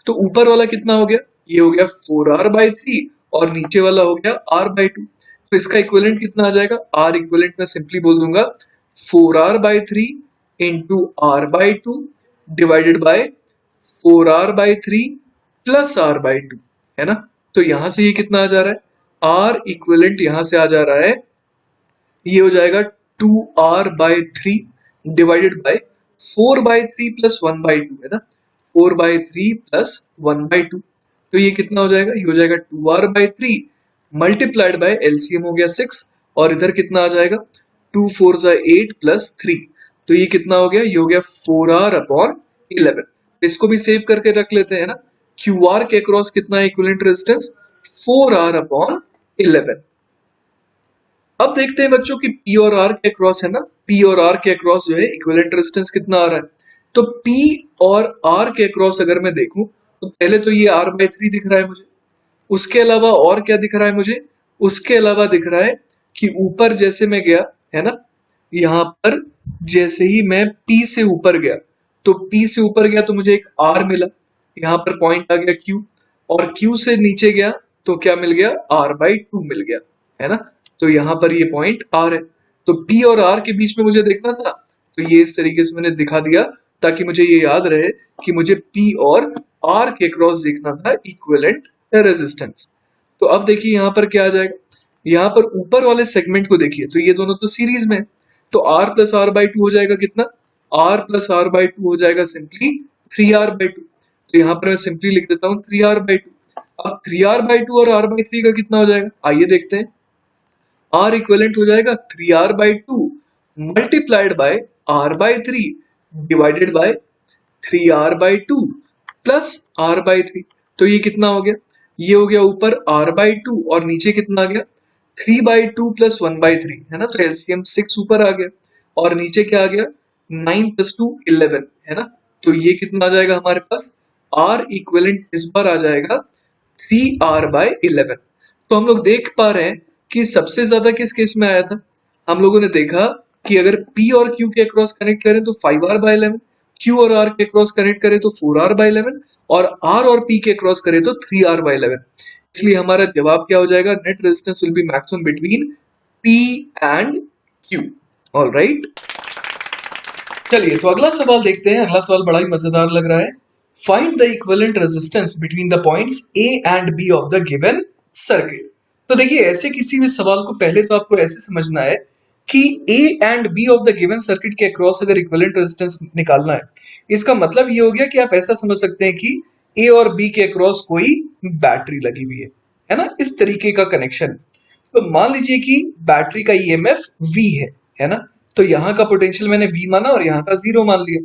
तो ऊपर वाला कितना हो गया? ये हो गया 4r/3, और नीचे वाला हो गया r/2। तो इसका इक्विवेलेंट कितना आ जाएगा? R इक्विवेलेंट मैं सिंपली बोल दूंगा 4r/3 into r/2 divided by 4r/3 plus r/2, है ना। तो यहां से ये कितना आ जा रहा है? R इक्विवेलेंट यहां से आ जा रहा है, ये हो जाएगा 2r/3 डिवाइडेड बाय 4/3 प्लस 1/2, है ना, 4/3 प्लस 1/2। तो ये कितना हो जाएगा? ये हो जाएगा 2r/3 मल्टीप्लाइड बाय एलसीएम हो गया 6, और इधर कितना आ जाएगा? 2 4 8 प्लस 3। तो ये कितना हो गया? ये हो गया 4r/11। इसको भी सेव करके रख लेते हैं ना। QR के अक्रॉस कितना है इक्विवेलेंट रेजिस्टेंस? 4r/11। अब देखते हैं बच्चों कि P और R के अक्रॉस, है ना, P और R के अक्रॉस जो है इक्विवेलेंट रेजिस्टेंस कितना आ रहा है। तो P और R के अक्रॉस अगर मैं देखूं तो पहले तो ये r/3 दिख रहा है मुझे, उसके अलावा और क्या दिख रहा है मुझे? उसके अलावा दिख रहा है कि ऊपर जैसे मैं गया, है ना, यहाँ पर जैसे ही मैं P से ऊपर गया, तो P से ऊपर गया तो मुझे एक R मिला, यहाँ पर पॉइंट आ गया Q, और Q से नीचे गया तो क्या मिल गया? r/2 मिल गया, है ना। तो यहाँ पर ये पॉइंट R है। तो P और R के बीच में मुझे देखना था, तो ये इस तरीके से मैंने दिखा दिया, ताकि मुझे ये याद रहे कि मुझे P और R के क्रॉस देखना था इक्विवेलेंट रेजिस्टेंस। तो अब देखिए यहाँ पर क्या आ जाएगा, यहाँ पर ऊपर वाले सेगमेंट को देखिए तो ये दोनों तो सीरीज में है, तो R plus R by two हो जाएगा कितना, R plus R by two हो जाएगा सिंपली 3R/2। तो यहाँ पर मैं सिंपली लिख देता हूँ 3R/2। अब 3R/2 और R/3 का कितना हो जाएगा, आइए देखते हैं। R इक्विवेलेंट हो जाएगा 3R/2 multiplied by R/3 divided by 3R/2 plus R/3। तो ये कितना हो गया, ये हो गया ऊपर R/2 और नीचे कितना आ गया 3/2 प्लस 1/3 है ना, तो एलसीएम 6 ऊपर आ गया और नीचे क्या आ गया 9 प्लस 2 11 है ना। तो ये कितना आ जाएगा हमारे पास, R इक्विवेलेंट इस बार आ जाएगा 3R/11। तो हम लोग देख पा रहे हैं कि सबसे ज्यादा किस केस में आया था, हम लोगों ने देखा कि अगर P और Q के अक्रॉस कनेक्ट करें तो 5R/11, Q और R के अक्रॉस कनेक्ट करें तो 4R/11 और R और P के अक्रॉस करें तो 3R/11। इसलिए हमारा जवाब क्या हो जाएगा, net resistance will be maximum between P and Q। Alright, चलिए तो अगला सवाल देखते हैं। अगला सवाल बड़ा ही मजेदार लग रहा है। Find the equivalent resistance between the points A and B of the given circuit. तो देखिए ऐसे किसी भी सवाल को पहले तो आपको ऐसे समझना है कि A and B of the given circuit के अक्रॉस अगर इक्विवेलेंट रेजिस्टेंस निकालना है, इसका मतलब ये हो गया कि आप ऐसा समझ सकते हैं कि A और B के अक्रॉस कोई बैटरी लगी हुई है ना, इस तरीके का कनेक्शन। तो मान लीजिए कि बैटरी का ईएमएफ V है ना, तो यहाँ का पोटेंशियल मैंने V माना और यहाँ का 0 मान लिया।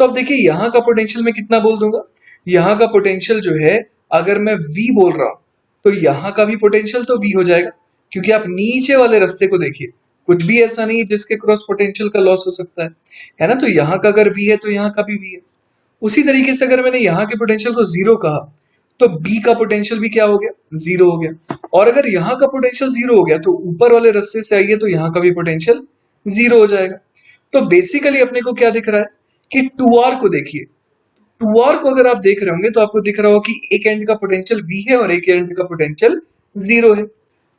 तो अब देखिए यहाँ का पोटेंशियल मैं कितना बोल दूंगा, यहाँ का पोटेंशियल जो है अगर मैं V बोल रहा हूँ तो यहाँ का भी पोटेंशियल तो V हो जाएगा, क्योंकि आप नीचे वाले रास्ते को देखिए, कुछ भी ऐसा नहीं है जिसके क्रॉस पोटेंशियल का लॉस हो सकता है ना। तो यहाँ का अगर V है तो यहाँ का भी V है। उसी तरीके से अगर मैंने यहाँ के पोटेंशियल को 0 कहा तो B का पोटेंशियल भी क्या हो गया, 0 हो गया। और अगर यहाँ का पोटेंशियल 0 हो गया तो ऊपर वाले रास्ते से आइए तो यहाँ का भी पोटेंशियल 0 हो जाएगा। तो बेसिकली अपने को क्या दिख रहा है कि 2R को देखिए, 2R को अगर आप देख रहे होंगे तो आपको दिख रहा होगा कि एक एंड का पोटेंशियल V है और एक एंड का पोटेंशियल 0 है।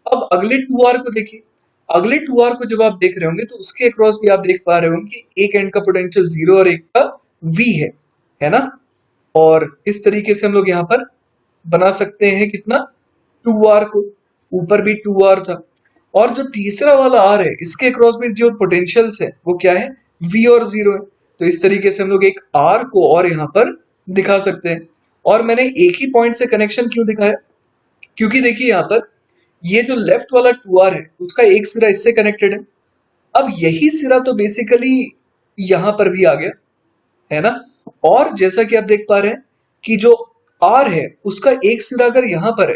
अब अगले 2R को देखिए, अगले 2R को जब आप देख रहे होंगे तो उसके अक्रॉस भी आप देख पा रहे होंगे कि एक एंड का पोटेंशियल 0 और एक का V है ना। और इस तरीके से हम लोग यहाँ पर बना सकते हैं कितना, 2R को, ऊपर भी 2R था और जो तीसरा वाला R है इसके अक्रॉस में जो पोटेंशियल्स है वो क्या है, V और 0 है। तो इस तरीके से हम लोग एक R को और यहाँ पर दिखा सकते हैं। और मैंने एक ही पॉइंट से कनेक्शन क्यों दिखाया, क्योंकि देखिए यहाँ पर ये जो लेफ्ट वाला 2R है उसका एक सिरा इससे कनेक्टेड है, अब यही सिरा तो बेसिकली यहाँ पर भी आ गया है ना। और जैसा कि आप देख पा रहे हैं कि जो R है उसका एक सिरा अगर यहाँ पर है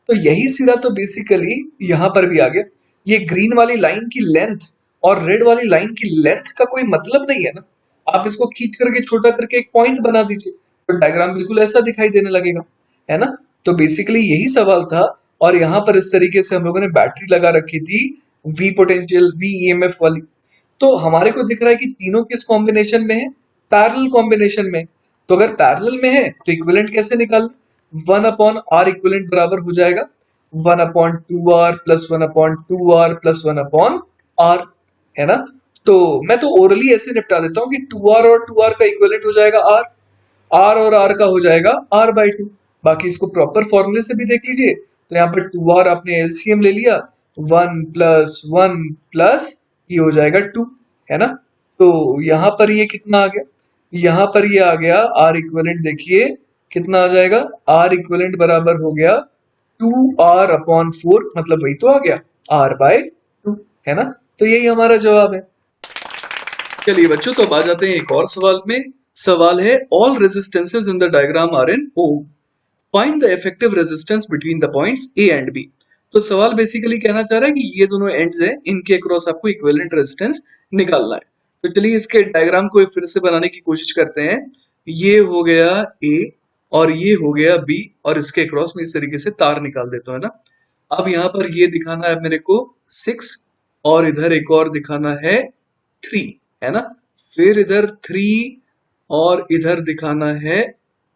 तो यही सिरा तो बेसिकली यहाँ पर भी आ गया। ये ग्रीन वाली लाइन की लेंथ और रेड वाली लाइन की लेंथ का कोई मतलब नहीं है ना, आप इसको खींच करके छोटा करके एक पॉइंट बना दीजिए तो डायग्राम बिल्कुल ऐसा दिखाई देने लगेगा, है ना। तो बेसिकली यही सवाल था और यहाँ पर इस तरीके से हम लोगों ने बैटरी लगा रखी थी V पोटेंशियल V EMF वाली। तो हमारे को दिख रहा है कि तीनों किस कॉम्बिनेशन में है, पैरेलल कॉम्बिनेशन में। तो अगर पैरेलल में है तो इक्विवेलेंट कैसे निकाल, 1/R इक्विवेलेंट बराबर हो जाएगा 1/2R plus 1/2R plus 1/R, है ना। तो मैं तो ओरली ऐसे निपटा देता हूँ कि 2R और 2R का इक्विवेलेंट हो जाएगा R, R और R का हो जाएगा R/2। बाकी इसको प्रॉपर फॉर्मूले से भी देख लीजिए, तो यहाँ पर 2R आपने एलसीएम ले लिया, 1 प्लस 1 प्लस ये हो जाएगा 2, है ना। तो यहाँ पर ये कितना आ गया, यहाँ पर ये आ गया R इक्विवेलेंट, देखिए कितना आ जाएगा, R इक्विवेलेंट बराबर हो गया 2R/4, मतलब वही तो आ गया R/2, है ना। तो यही हमारा जवाब है। चलिए बच्चों तो अब आ जाते हैं एक और सवाल में। सवाल है all resistances in the diagram are in ohm, find the effective resistance between the points A and B। तो सवाल बेसिकली कहना चाह रहा है कि ये दोनों एंड्स हैं, इनके अक्रॉस आपको इक्विवेलेंट रेजिस्टेंस निकालना है। तो चलिए इसके डायग्राम को फिर से बनाने की कोशिश करते हैं। ये हो गया A और ये हो गया B और इसके अक्रॉस में इस तरीके से तार निकाल देता हूं, है ना। अब यहाँ पर ये दिखाना है मेरे को 6 और इधर एक और दिखाना है 3, है ना। फिर इधर 3 और इधर दिखाना है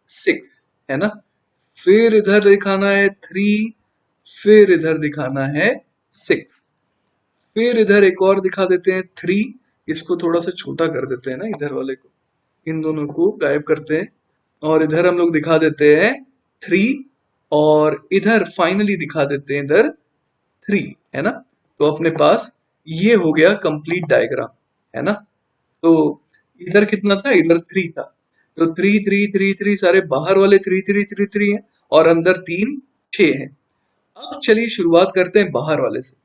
6, है ना। फिर इधर दिखाना है 3, फिर इधर दिखाना है 6, फिर इधर एक और दिखा देते हैं 3, इसको थोड़ा सा छोटा कर देते हैं ना इधर वाले को, इन दोनों को गायब करते हैं और इधर हम लोग दिखा देते हैं 3 और इधर फाइनली दिखा देते हैं इधर 3, है ना। तो अपने पास ये हो गया कंप्लीट डायग्राम, है ना। तो इधर कितना था, इधर 3 था। तो 3 3 3 3 सारे बाहर वाले 3 3 3 3 हैं और अंदर 3 6 हैं। अब चलिए शुरुआत करते हैं बाहर वाले से।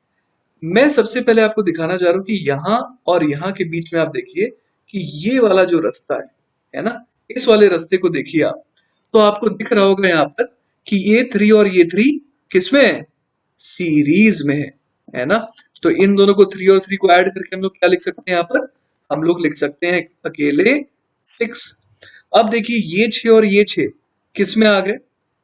मैं सबसे पहले आपको दिखाना चाह रहा हूँ कि यहाँ और यहाँ के बीच में आप देखिए कि ये वाला जो रास्ता है ना, इस वाले रास्ते को देखिए आप। तो आपको दिख रहा होगा यहाँ पर कि ये 3 और ये 3 किसमें है, सीरीज में है ना। तो इन दोनों को 3 और 3 को ऐड करके हम लोग क्या लिख सकते हैं, यहाँ पर हम लोग लिख सकते हैं अकेले 6। अब देखिए ये 6 और ये 6 किस में आ गए,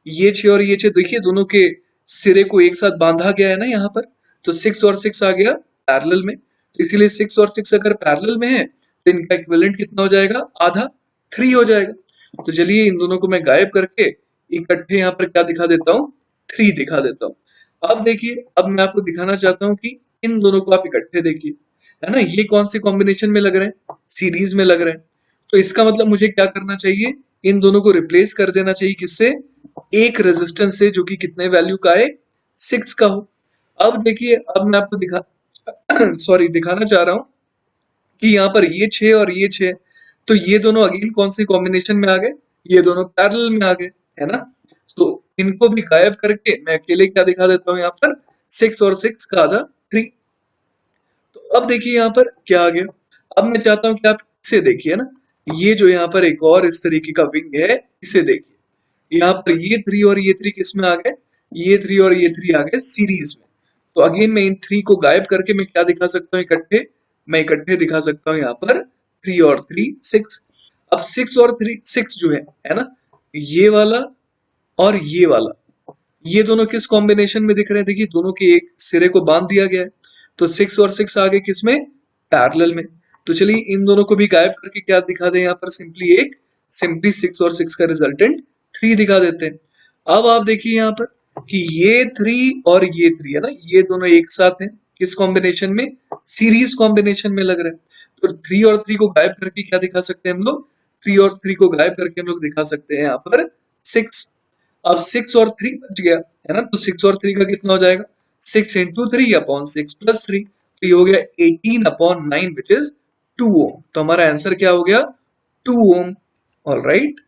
ये 6 और ये 6 देखिए दोनों के सिरे को एक साथ बांधा गया है ना यहाँ पर। तो 6 और 6 आ गया पैरेलल में, तो इसीलिए 6 और 6 अगर पैरेलल में है तो इनका इक्विवेलेंट कितना हो जाएगा, आधा, 3 हो जाएगा। तो चलिए इन दोनों को मैं गायब करके इकट्ठे यहाँ पर क्या दिखा देता हूँ, 3 दिखा देता हूँ। अब देखिए, अब मैं आपको दिखाना चाहता हूँ कि इन दोनों को आप इकट्ठे देखिए, है ना। ये कौन से कॉम्बिनेशन में लग रहे हैं, सीरीज में लग रहे हैं। तो इसका मतलब मुझे क्या करना चाहिए, इन दोनों को रिप्लेस कर देना चाहिए किससे, एक रेजिस्टेंस से जो कि कितने वैल्यू का है, 6 का हो। अब देखिए, अब मैं आपको सॉरी दिखाना चाह रहा हूं कि यहाँ पर ये 6 और ये 6, तो ये दोनों अगेन कौन से कॉम्बिनेशन में आ गए, ये दोनों पैरेलल में आ गए, है ना। तो इनको भी गायब करके मैं अकेले क्या दिखा देता हूँ यहाँ पर, 6 और 6 का आधा 3। तो अब देखिए यहाँ पर क्या आ गया। अब मैं चाहता हूँ कि आप इसे देखिए ना, ये जो यहाँ पर एक और इस तरीके का विंग है, इसे देखिए। यहाँ पर ये 3 और ये 3 किस में आ गए, ये 3 और ये 3 आ गए सीरीज में। तो अगेन मैं इन 3 को गायब करके मैं क्या दिखा सकता हूँ इकट्ठे, मैं इकट्ठे दिखा सकता हूँ यहाँ पर 3 और 3 6। अब 6 और 3 6 जो है ना, ये वाला और ये वाला, ये दोनों किस कॉम्बिनेशन में दिख रहे हैं, देखिए दोनों के एक सिरे को बांध दिया गया है। तो 6 और 6 आ गए किसमें, पैरेलल में। तो चलिए इन दोनों को भी गायब करके क्या दिखा दें यहाँ पर, सिंपली 6 और 6 का रिजल्टेंट 3 दिखा देते हैं। अब आप देखिए यहाँ पर कि ये 3 और ये 3 है ना, ये दोनों एक साथ हैं किस कॉम्बिनेशन में, सीरीज कॉम्बिनेशन में लग रहे हैं। तो 3 और 3 को गायब करके क्या दिखा सकते हैं हम लोग, 3 और 3 को गायब करके हम लोग दिखा सकते हैं यहाँ पर 6। अब 6 और 3 बच गया, है ना। तो 6 और 3 का कितना हो जाएगा, 6 इंटू 3 अपॉन 6 प्लस 3। तो ये हो गया 18 अपॉन 9 विच इज 2 ओम। तो हमारा आंसर क्या हो गया, 2 ओम। ऑल राइट,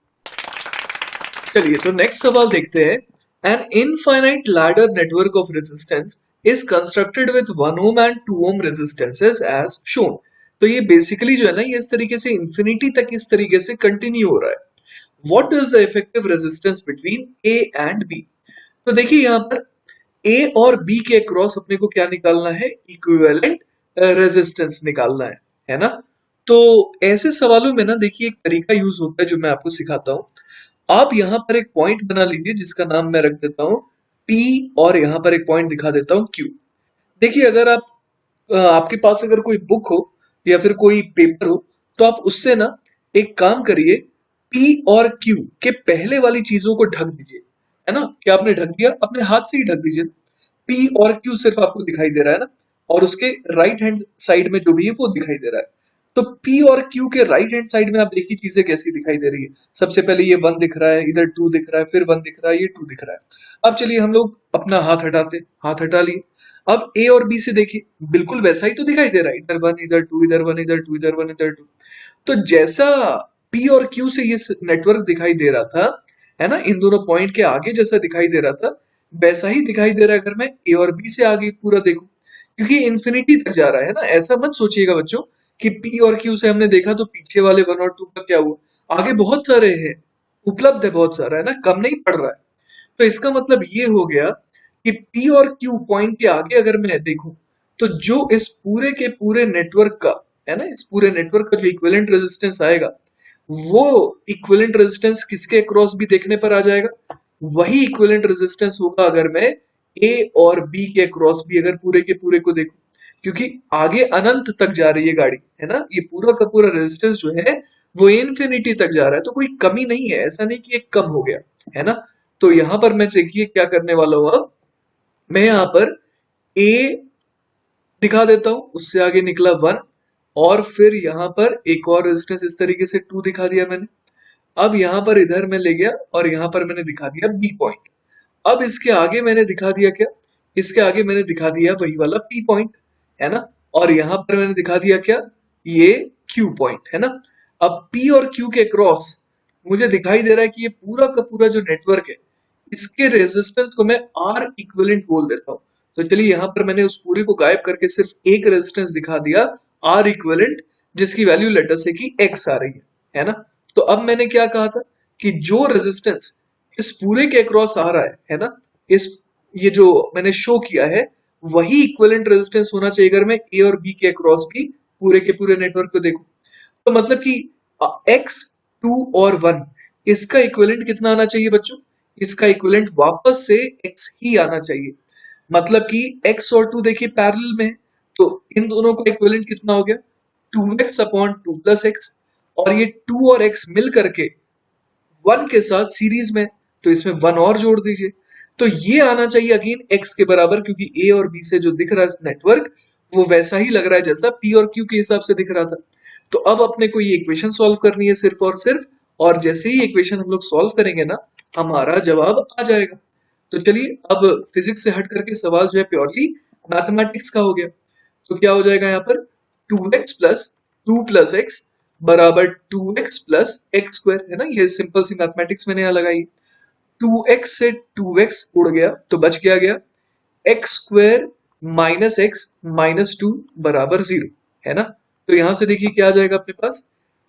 चलिए तो नेक्स्ट सवाल देखते हैं। An infinite ladder network of resistance is constructed with 1 ohm and 2 ohm resistances as shown. तो ये बेसिकली जो है ना, ये इस तरीके से इंफिनिटी तक इस तरीके से कंटिन्यू हो रहा है। What is the effective resistance between A and B. तो देखिए यहाँ पर ए और बी के अक्रॉस अपने को क्या निकालना है, इक्विवेलेंट रेजिस्टेंस निकालना है ना। तो ऐसे सवालों में ना देखिए एक तरीका यूज होता है जो मैं आपको सिखाता हूँ। आप यहाँ पर एक पॉइंट बना लीजिए जिसका नाम मैं रख देता हूँ P और यहाँ पर एक पॉइंट दिखा देता हूँ Q। देखिए अगर आप आपके पास अगर कोई बुक हो या फिर कोई पेपर हो, तो आप उससे ना एक काम करिए, P और Q के पहले वाली चीजों को ढक दीजिए, है ना। क्या आपने ढक दिया, अपने हाथ से ही ढक दीजिए। P और Q सिर्फ आपको दिखाई दे रहा है ना, और उसके राइट हैंड साइड में जो भी है वो दिखाई दे रहा है। तो P और Q के राइट हैंड साइड में आप देखिए चीजें कैसी दिखाई दे रही है। सबसे पहले ये 1 दिख रहा है, इधर 2 दिख रहा है, फिर 1 दिख रहा है, ये 2 दिख रहा है। अब चलिए हम लोग अपना हाथ हटाते हैं, हाथ हटा लिए। अब A और B से देखिए, बिल्कुल वैसा ही तो दिखाई दे रहा है, इधर 1 इधर 2 इधर 1 इधर 2 इधर 1 इधर 2। तो जैसा P और Q से ये नेटवर्क दिखाई दे रहा था, है ना, इन दोनों पॉइंट के आगे जैसा दिखाई दे रहा था, वैसा ही दिखाई दे रहा है अगर मैं A और B से आगे पूरा देखूं, क्योंकि इंफिनिटी तक जा रहा है ना। ऐसा मत सोचिएगा बच्चों कि P और Q से हमने देखा तो पीछे वाले 1 और 2 का क्या हुआ, आगे बहुत सारे हैं, उपलब्ध है बहुत सारा, है ना, कम नहीं पड़ रहा है। तो इसका मतलब ये हो गया कि P और Q पॉइंट के आगे अगर मैं देखूं, तो जो इस पूरे के पूरे नेटवर्क का, है ना, इस पूरे नेटवर्क का जो इक्विवेलेंट रेजिस्टेंस आएगा, वो इक्विवेलेंट रेजिस्टेंस किसके अक्रॉस भी देखने पर आ जाएगा, वही इक्विवेलेंट रेजिस्टेंस होगा अगर मैं A और B के अक्रॉस भी अगर पूरे के पूरे को देखूं, क्योंकि आगे अनंत तक जा रही है गाड़ी, है ना। ये पूरा का पूरा रेजिस्टेंस जो है वो इन्फिनिटी तक जा रहा है, तो कोई कमी नहीं है, ऐसा नहीं कि एक कम हो गया, है ना। तो यहां पर मैं देखिए क्या करने वाला हूं, अब मैं यहां पर A दिखा देता हूं, उससे आगे निकला 1, और फिर यहाँ पर एक और रेजिस्टेंस इस तरीके से 2 दिखा दिया मैंने। अब यहाँ पर इधर मैं ले गया और यहाँ पर मैंने दिखा दिया बी पॉइंट। अब इसके आगे मैंने दिखा दिया क्या, इसके आगे मैंने दिखा दिया वही वाला पी पॉइंट, है ना। और यहाँ पर मैंने दिखा दिया क्या, ये क्यू पॉइंट, है ना। अब पी और क्यू के क्रॉस मुझे दिखाई दे रहा है कि ये पूरा का पूरा जो नेटवर्क है, इसके रेजिस्टेंस को मैं आर इक्विवेलेंट बोल देता हूँ। तो चलिए यहाँ पर मैंने उस पूरे को गायब करके सिर्फ एक रेजिस्टेंस दिखा दिया, आर इक्विवेलेंट, जिसकी वैल्यू लेटर से कि एक्स आ रही है ना। तो अब मैंने क्या कहा था कि जो रेजिस्टेंस इस पूरे के अक्रॉस आ रहा है ना, इस ये जो मैंने शो किया है वही इक्विवेलेंट रेजिस्टेंस होना चाहिए अगर मैं ए और बी के अक्रॉस भी पूरे के पूरे नेटवर्क को देखूं। तो मतलब कि x 2 और 1 इसका इक्विवेलेंट कितना आना चाहिए बच्चों, इसका इक्विवेलेंट वापस से x ही आना चाहिए। मतलब कि x और 2 देखिए पैरेलल में है, तो इन दोनों का इक्विवेलेंट कितना हो गया 2x अपॉन 2 प्लस एक्स, और ये 2 और x मिल करके 1 के साथ सीरीज में, तो इसमें 1 और जोड़ दीजिए। तो ये आना चाहिए अगेन x के बराबर, क्योंकि a और b से जो दिख रहा है नेटवर्क वो वैसा ही लग रहा है जैसा p और q के हिसाब से दिख रहा था। तो अब अपने को ये इक्वेशन सॉल्व करनी है सिर्फ और सिर्फ, और जैसे ही इक्वेशन हम लोग सॉल्व करेंगे ना हमारा जवाब आ जाएगा। तो चलिए अब फिजिक्स से हट करके सवाल जो है प्योरली मैथमेटिक्स का हो गया। तो क्या हो जाएगा यहाँ पर 2x प्लस 2 प्लस एक्स बराबर 2x प्लस एक्स स्क्वायर, है ना। ये सिंपल सी मैथमेटिक्स मैंने यहाँ लगाई। 2x से 2x उड़ गया तो बच क्या गया x square minus x minus 2 बराबर 0, है ना। तो यहां से देखिए क्या आ जाएगा अपने पास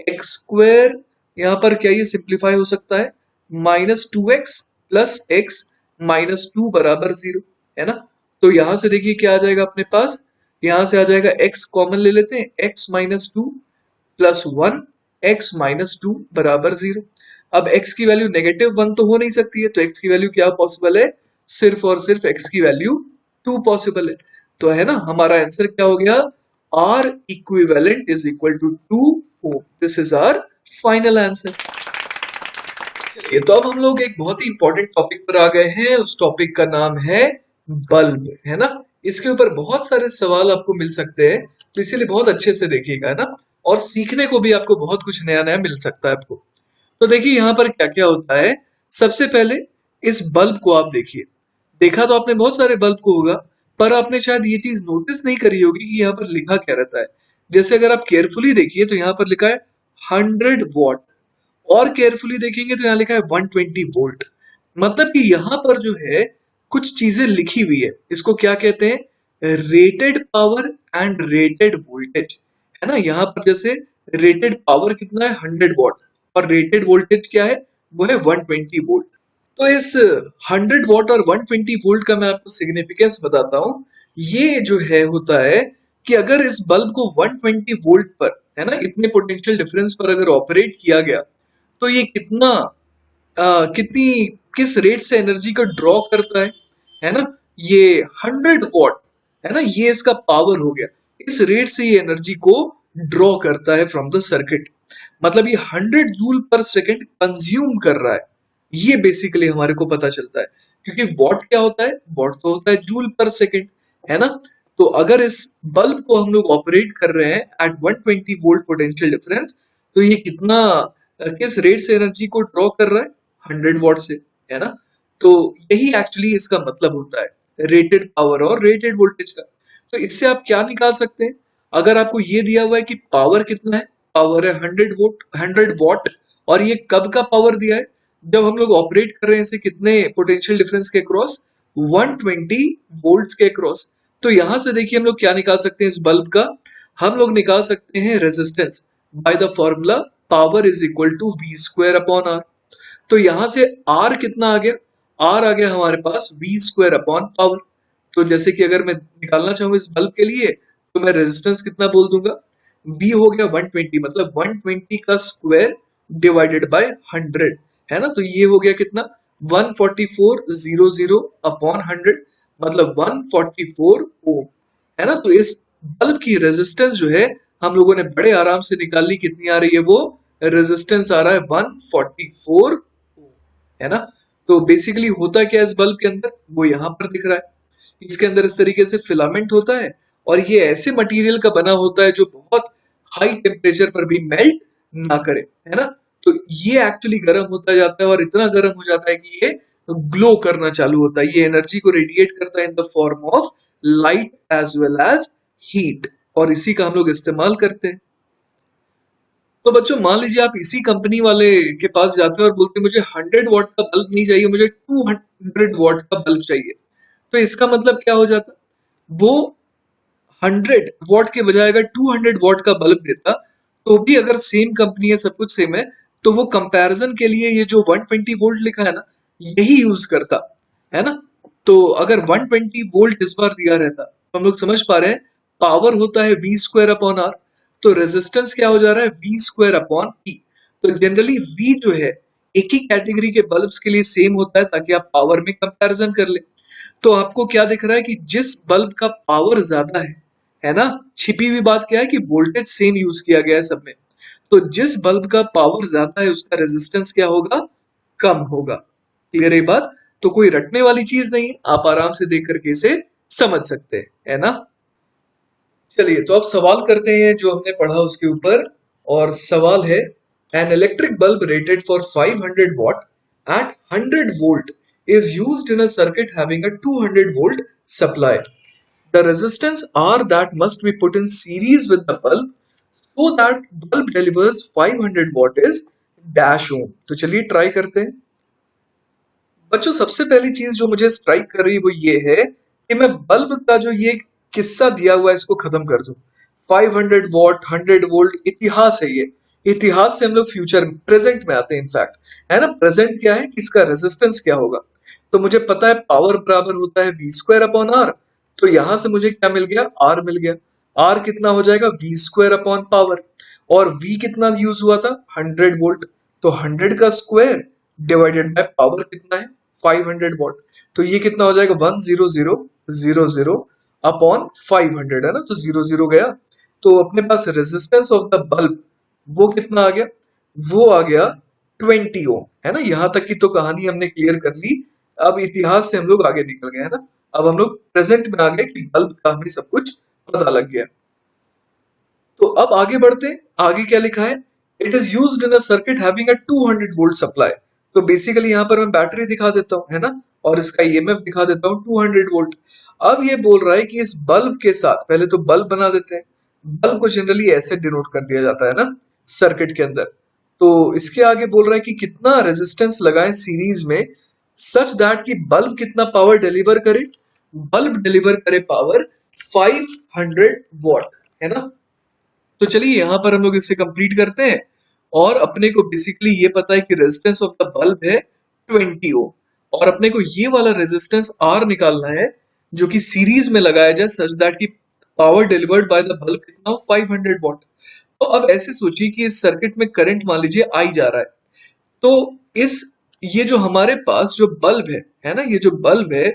एक्स स्क्वायर, यहाँ पर क्या ये सिंप्लीफाई हो सकता है minus 2x plus x minus 2 बराबर 0, है ना। तो यहां से देखिए क्या आ जाएगा अपने पास, यहां से आ जाएगा x कॉमन ले लेते हैं, x minus 2 plus 1 x minus 2 बराबर 0। अब x की वैल्यू नेगेटिव 1 तो हो नहीं सकती है, तो x की वैल्यू क्या पॉसिबल है, सिर्फ और सिर्फ x की वैल्यू 2 पॉसिबल है। तो है ना हमारा आंसर क्या हो गया, R equivalent is equal to 2 ohm. This is our final answer. चलिए तो अब हम लोग एक बहुत ही इंपॉर्टेंट टॉपिक पर आ गए हैं, उस टॉपिक का नाम है बल्ब, है ना। इसके ऊपर बहुत सारे सवाल आपको मिल सकते हैं, तो इसीलिए बहुत अच्छे से देखिएगा, है ना। और सीखने को भी आपको बहुत कुछ नया नया मिल सकता है आपको। तो देखिए यहाँ पर क्या क्या होता है। सबसे पहले इस बल्ब को आप देखिए, देखा तो आपने बहुत सारे बल्ब को होगा, पर आपने शायद ये चीज नोटिस नहीं करी होगी कि यहाँ पर लिखा क्या रहता है। जैसे अगर आप केयरफुली देखिए तो यहाँ पर लिखा है 100 वॉट, और केयरफुली देखेंगे तो यहाँ लिखा है 120 वोल्ट। मतलब कि यहाँ पर जो है कुछ चीजें लिखी हुई है, इसको क्या कहते हैं, rated power and rated voltage, है ना। यहाँ पर जैसे रेटेड पावर कितना है 100 वॉट, और रेटेड वोल्टेज क्या है वो है 120 वोल्ट। तो इस 100 वॉट और 120 वोल्ट का मैं आपको सिग्निफिकेंस बताता हूँ। ये जो है होता है कि अगर इस बल्ब को 120 वोल्ट पर, है ना, इतने पोटेंशियल डिफरेंस पर अगर ऑपरेट किया गया तो ये कितना कितनी किस रेट से एनर्जी को ड्रॉ करता है ना। ये 100 वॉट, है ना, ये इसका पावर हो गया, इस रेट से ये एनर्जी को ड्रॉ करता है फ्रॉम द सर्किट। मतलब ये 100 जूल पर सेकेंड कंज्यूम कर रहा है, ये बेसिकली हमारे को पता चलता है। क्योंकि वॉट क्या होता है, वॉट तो होता है जूल पर सेकेंड, है ना। तो अगर इस बल्ब को हम लोग ऑपरेट कर रहे हैं एट 120 वोल्ट पोटेंशियल डिफरेंस, तो ये कितना किस रेट से एनर्जी को ड्रॉ कर रहा है 100 वॉट से, है ना। तो यही एक्चुअली इसका मतलब होता है रेटेड पावर और रेटेड वोल्टेज का। तो इससे आप क्या निकाल सकते हैं, अगर आपको ये दिया हुआ है कि पावर कितना है, पावर है 100 वॉट, और ये कब का पावर दिया है, जब हम लोग ऑपरेट कर रहे हैं इसे कितने पोटेंशियल डिफरेंस के क्रॉस 120 वोल्ट्स के क्रॉस। तो यहां से देखिए हम लोग क्या निकाल सकते हैं इस बल्ब का, हम लोग निकाल सकते हैं resistance by the formula power is equal to V square upon R. तो यहां से R कितना आ गया, R आ गया हमारे पास वी स्क्वायर अपॉन पावर। तो जैसे कि अगर मैं निकालना चाहूँ इस बल्ब के लिए, तो मैं रेजिस्टेंस कितना बोल दूंगा, V हो गया 120, मतलब 120 का स्क्वायर डिवाइडेड बाय 100, है ना। तो ये हो गया कितना 14400 अपॉन 100, मतलब 144 ओम, है ना। तो इस बल्ब की रेजिस्टेंस जो है हम लोगों ने बड़े आराम से निकाल ली, कितनी आ रही है वो रेजिस्टेंस आ रहा है 144 ओम, है ना। तो बेसिकली होता क्या है इस बल्ब के अंदर, वो यहाँ पर दिख रहा है। इसके अंदर इस तरीके से फिलामेंट होता है, और ये ऐसे मटेरियल का बना होता है जो बहुत हाई टेम्परेचर पर भी मेल्ट ना करे, है ना। तो ये एक्चुअली गर्म होता जाता है और इतना गर्म हो जाता है कि ये ग्लो करना चालू होता है, ये एनर्जी को रेडिएट करता है in the form of light as well as heat, और इसी का हम लोग इस्तेमाल करते हैं। तो बच्चों मान लीजिए आप इसी कंपनी वाले के पास जाते हो और बोलते हैं मुझे 100 वॉट का बल्ब नहीं चाहिए, मुझे 200 वॉट का बल्ब चाहिए। तो इसका मतलब क्या हो जाता, वो 100 वॉट के बजाय अगर 200 वॉट का बल्ब देता तो भी अगर सेम कंपनी है, सब कुछ सेम है, तो वो कंपैरिजन के लिए ये जो 120 वोल्ट लिखा है ना, यही यूज करता, है ना। तो अगर 120 वोल्ट इस बार दिया रहता तो हम लोग समझ पा रहे हैं पावर होता है वी स्क्वायर अपॉन आर, तो रेजिस्टेंस क्या हो जा रहा है वी स्क्वायर अपॉन ई। तो जनरली वी जो है एक ही कैटेगरी के बल्ब्स के लिए सेम होता है ताकि आप पावर में कंपैरिजन कर ले। तो आपको क्या दिख रहा है कि जिस बल्ब का पावर ज्यादा है ना, छिपी हुई बात क्या है कि वोल्टेज सेम यूज किया गया है सब में, तो जिस बल्ब का पावर ज्यादा है उसका रेजिस्टेंस क्या होगा, कम होगा। क्लियर है ये बात, तो कोई रटने वाली चीज नहीं है, आप आराम से देख करके इसे समझ सकते हैं, है ना। चलिए तो अब सवाल करते हैं जो हमने पढ़ा उसके ऊपर, और सवाल है an electric bulb rated for 500 watt at 100 volt is used in a circuit having a 200 volt supply. The resistance R that must be put in series with the bulb so that bulb delivers 500 watt is dash ohm. तो चलिए ट्राई करते हैं। बच्चों सबसे पहली चीज जो मुझे स्ट्राइक कर रही है वो ये है कि मैं बल्ब का जो ये किस्सा दिया हुआ है इसको खत्म कर दूं। 500 वॉट 100 वोल्ट इतिहास है ये, इतिहास से हम लोग फ्यूचर प्रेजेंट में आते हैं इनफैक्ट, है ना। प्रेजेंट क्या है कि इसका रेजिस्टेंस क्या होगा, तो मुझे पता है पावर बराबर होता है वी स्क्वायर अपॉन आर, तो यहां से मुझे क्या मिल गया आर मिल गया। आर कितना हो जाएगा वी स्क्वायर अपॉन पावर, और वी कितना यूज हुआ था 100 वोल्ट, तो 100 का स्क्वायर डिवाइडेड बाय पावर कितना है 500 वॉट, तो ये कितना हो जाएगा 10000 अपॉन 500, है ना। तो 00 गया, तो अपने पास रेजिस्टेंस ऑफ द बल्ब वो कितना आ गया, वो आ गया 20 ओम, है ना। यहां तक की तो कहानी हमने क्लियर कर ली। अब इतिहास से हम लोग आगे निकल गए, है ना। अब हम लोग प्रेजेंट में आ गए कि बल्ब का हमें सब कुछ पता लग गया। तो अब आगे बढ़ते हैं, आगे क्या लिखा है, it is used in a circuit having a 200 volt supply. तो बेसिकली यहाँ पर मैं बैटरी दिखा देता हूँ, है ना, और इसका ईएमएफ दिखा देता हूँ 200 वोल्ट। अब ये बोल रहा है कि इस बल्ब के साथ पहले तो बल्ब बना देते हैं, बल्ब को जनरली ऐसे डिनोट कर दिया जाता है ना सर्किट के अंदर। तो इसके आगे बोल रहा है कि कितना रेजिस्टेंस लगाएं सीरीज में सच दैट कि बल्ब कितना पावर डिलीवर करे, बल्ब डिलीवर करे पावर 500 वॉट, है ना। तो चलिए यहाँ पर हम लोग इसे कंप्लीट करते हैं, और अपने को बेसिकली ये पता है कि रेजिस्टेंस ऑफ द बल्ब है 20 ओम, और अपने को ये वाला रेजिस्टेंस R निकालना है जो कि सीरीज में लगाया जाए सच दैट की power delivered by the bulb कितना हो 500 वॉट। तो अब ऐसे सोचिए कि इस सर्किट में करंट मान लीजिए आई जा रहा है, तो इस ये जो हमारे पास जो बल्ब है ना, ये जो बल्ब है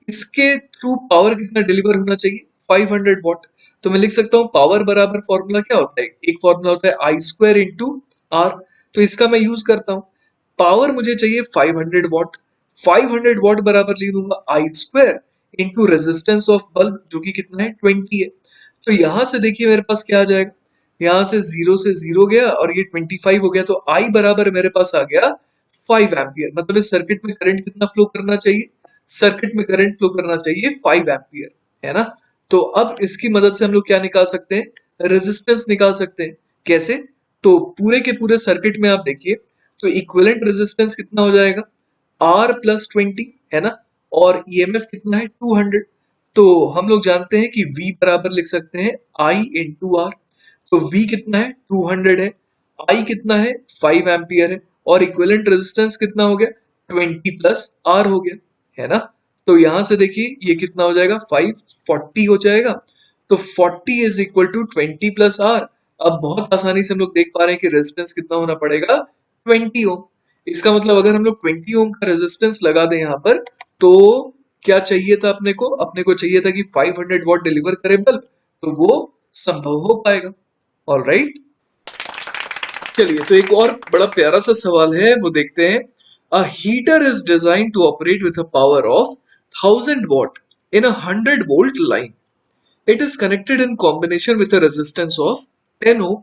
इसके थ्रू पावर कितना डिलीवर होना चाहिए 500 वॉट। तो मैं लिख सकता हूँ पावर बराबर फॉर्मूला क्या होता है, एक फॉर्मूला होता है आई स्क्वायर इंटू आर, तो इसका मैं यूज करता हूँ। पावर मुझे चाहिए 500 वॉट, 500 वॉट बराबर लिख दूंगा I square into resistance of bulb जो कि कितना है 20 है। तो यहां से देखिए मेरे पास क्या आ जाएगा, यहाँ से 0 से 0 गया और ये 25 हो गया, तो आई बराबर मेरे पास आ गया 5 एम्पियर। मतलब इस सर्किट में करंट कितना फ्लो करना चाहिए, सर्किट में करंट फ्लो करना चाहिए 5 एम्पियर, है ना। तो अब इसकी मदद से हम लोग क्या निकाल सकते हैं, रेजिस्टेंस निकाल सकते हैं। कैसे, तो पूरे के पूरे सर्किट में आप देखिए तो इक्विवेलेंट रेजिस्टेंस कितना हो जाएगा R प्लस 20, है ना, और ईएमएफ कितना है 200। तो हम लोग जानते हैं कि V बराबर लिख सकते हैं I इंटू आर, तो V कितना है 200 है, I कितना है 5 एम्पियर है, और इक्विवेलेंट रेजिस्टेंस कितना हो गया 20 प्लस R हो गया, है ना। तो यहां से देखिए ये कितना हो जाएगा 540 हो जाएगा, तो 40 is equal to 20 plus R। अब बहुत आसानी से हम लोग देख पा रहे हैं कि रेजिस्टेंस कितना होना पड़ेगा 20 ओम। इसका मतलब अगर हम लोग 20 ओम का रेजिस्टेंस लगा दें यहाँ पर, तो क्या चाहिए था अपने को चाहिए था कि 500 वॉट डिलीवर करे बल्ब, तो वो संभव हो पाएगा। ऑलराइट, चलिए तो एक और बड़ा प्यारा सा सवाल है वो देखते हैं। A heater is design to operate with a power of 1000 watt in a 100 volt line. It is connected in combination with a resistance of 10 ohm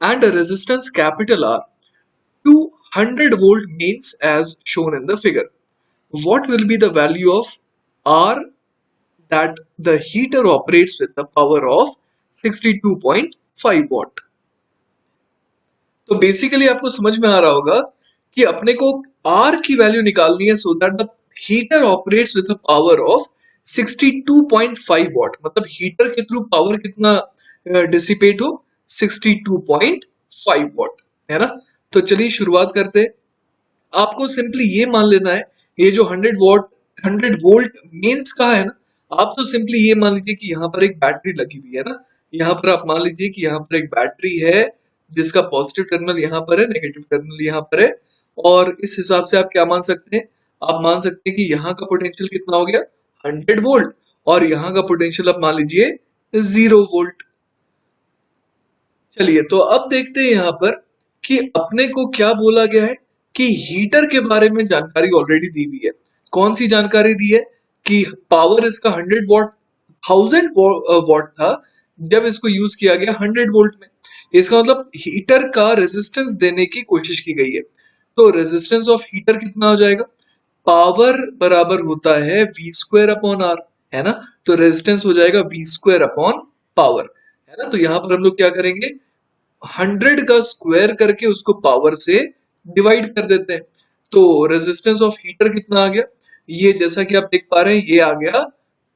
and a resistance capital R to 100 volt mains as shown in the figure. What will be the value of R that the heater operates with the power of 62.5 watt? तो बेसिकली आपको समझ में आ रहा होगा कि अपने को R की वैल्यू निकालनी है so that the heater operates with a power of 62.5 what, मतलब हीटर के थ्रू पावर कितना डिसिपेट हो 62.5 वॉट, है ना। तो चलिए शुरुआत करते हैं। आपको सिंपली ये मान लेना है, ये जो 100 वोल्ट मेंस का है ना, आप तो सिंपली ये मान लीजिए कि यहाँ पर एक बैटरी लगी हुई है ना। यहाँ पर आप मान लीजिए कि यहाँ पर एक बैटरी है जिसका पॉजिटिव टर्मिनल यहाँ पर है, नेगेटिव टर्मिनल यहाँ पर है, और इस हिसाब से आप क्या मान सकते हैं, आप मान सकते हैं कि यहाँ का पोटेंशियल कितना हो गया 100 वोल्ट, और यहाँ का पोटेंशियल आप मान लीजिए 0 वोल्ट। चलिए तो अब देखते हैं यहाँ पर कि अपने को क्या बोला गया है कि हीटर के बारे में जानकारी ऑलरेडी दी हुई है। कौन सी जानकारी दी है कि पावर इसका 100 वॉट 1000 वॉट था जब इसको यूज किया गया 100 वोल्ट में। इसका मतलब हीटर का रेजिस्टेंस देने की कोशिश की गई है। तो रेजिस्टेंस ऑफ हीटर कितना हो जाएगा, पावर बराबर होता है वी स्क्वायर अपॉन आर, है ना। तो रेजिस्टेंस हो जाएगा वी स्क्वायर अपॉन पावर, है ना। तो यहाँ पर हम लोग क्या करेंगे, 100 का स्क्वायर करके उसको पावर से डिवाइड कर देते हैं। तो रेजिस्टेंस ऑफ हीटर कितना आ गया, ये जैसा कि आप देख पा रहे हैं ये आ गया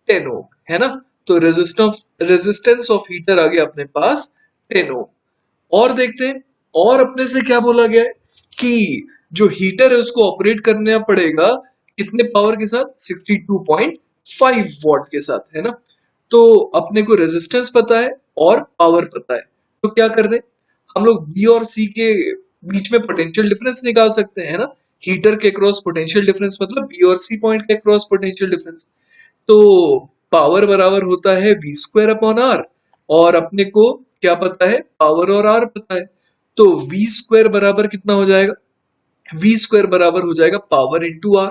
10 ओम, है ना। तो रेजिस्टेंस ऑफ हीटर आ गया अपने पास 10 ओम। और देखते हैं और अपने से क्या बोला गया है कि जो हीटर है उसको ऑपरेट करना पड़ेगा कितने पावर के साथ, 62.5 वॉट के साथ, है ना। तो अपने को रेजिस्टेंस पता है और पावर पता है, तो क्या कर दे, हम लोग बी और सी के बीच में पोटेंशियल डिफरेंस निकाल सकते हैं, है ना। हीटर के क्रॉस पोटेंशियल डिफरेंस मतलब बी और सी पॉइंट के क्रॉस पोटेंशियल डिफरेंस। तो पावर बराबर होता है वी स्क्वायर अपॉन आर, और अपने को क्या पता है, पावर और आर पता है। तो वी स्क्वायर बराबर कितना हो जाएगा, वी स्क्वायर बराबर हो जाएगा पावर इंटू आर।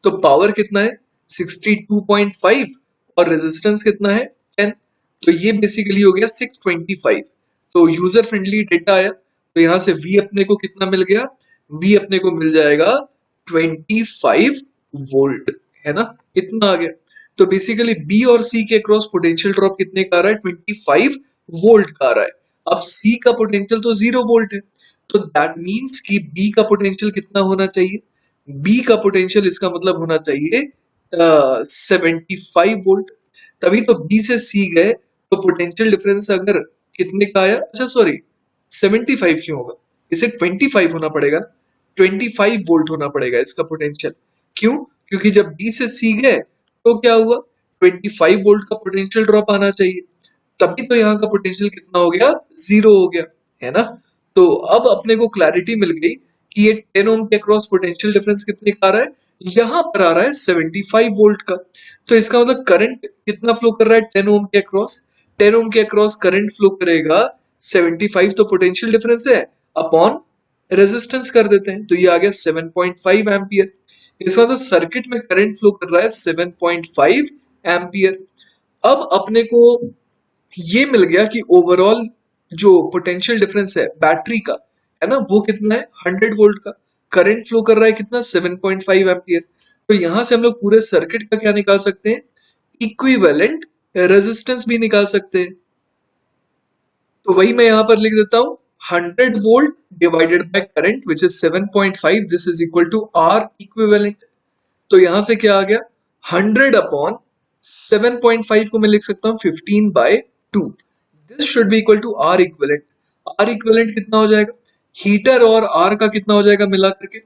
तो पावर कितना है 62.5 और रेजिस्टेंस कितना है 10, तो ये बेसिकली हो गया 625। तो यूजर फ्रेंडली डेटा आया, तो यहाँ से V अपने को कितना मिल गया, V अपने को मिल जाएगा 25 वोल्ट, है ना, इतना आ गया। तो बेसिकली B और C के क्रॉस पोटेंशियल ड्रॉप कितने का आ रहा है, 25 वोल्ट का आ रहा है। अब C का पोटेंशियल तो 0 वोल्ट है, तो दैट मीन्स कि B का पोटेंशियल कितना होना चाहिए, B का पोटेंशियल इसका मतलब होना चाहिए 75 वोल्ट। तभी तो B से C गए, तो पोटेंशियल डिफरेंस अगर कितने का आया, अच्छा सॉरी 75 क्यों होगा, इसे 25 होना पड़ेगा, 25 वोल्ट होना पड़ेगा इसका पोटेंशियल। क्यों, क्योंकि जब B से C गए तो क्या हुआ, 25 वोल्ट का पोटेंशियल ड्रॉप आना चाहिए, तभी तो यहाँ का पोटेंशियल कितना हो गया, 0 हो गया, है ना। तो अब अपने को क्लैरिटी मिल गई कि ये 10 ओम के क्रॉस पोटेंशियल डिफरेंस कितने का आ रहा है, यहाँ पर आ रहा है 75 वोल्ट का। तो इसका मतलब करंट कितना फ्लो कर रहा है 10 ओम के अक्रॉस, 10 ओम के अक्रॉस करंट फ्लो करेगा 75, तो पोटेंशियल डिफरेंस है अपॉन रेजिस्टेंस कर देते हैं, तो ये आ गया 7.5 एम्पियर। इसका मतलब सर्किट में करंट फ्लो कर रहा है 7.5 एम्पियर। अब अपने को ये मिल गया कि ओवरऑल जो पोटेंशियल डिफरेंस है बैटरी का, है ना, वो कितना है 100 वोल्ट का, करंट फ्लो कर रहा है कितना 7.5 एम्पियर। तो यहां से हम लोग पूरे सर्किट का क्या निकाल सकते हैं, इक्विवेलेंट रेजिस्टेंस भी निकाल सकते हैं। तो वही मैं यहां पर लिख देता हूं, 100 volt divided by current which is 7.5, this is equal to R equivalent. तो यहां से क्या आ गया, 100 अपॉन 7.5 को मैं लिख सकता हूं 15/2, this should be equal to R equivalent. R equivalent कितना हो जाएगा, हीटर और आर का कितना हो जाएगा मिला करके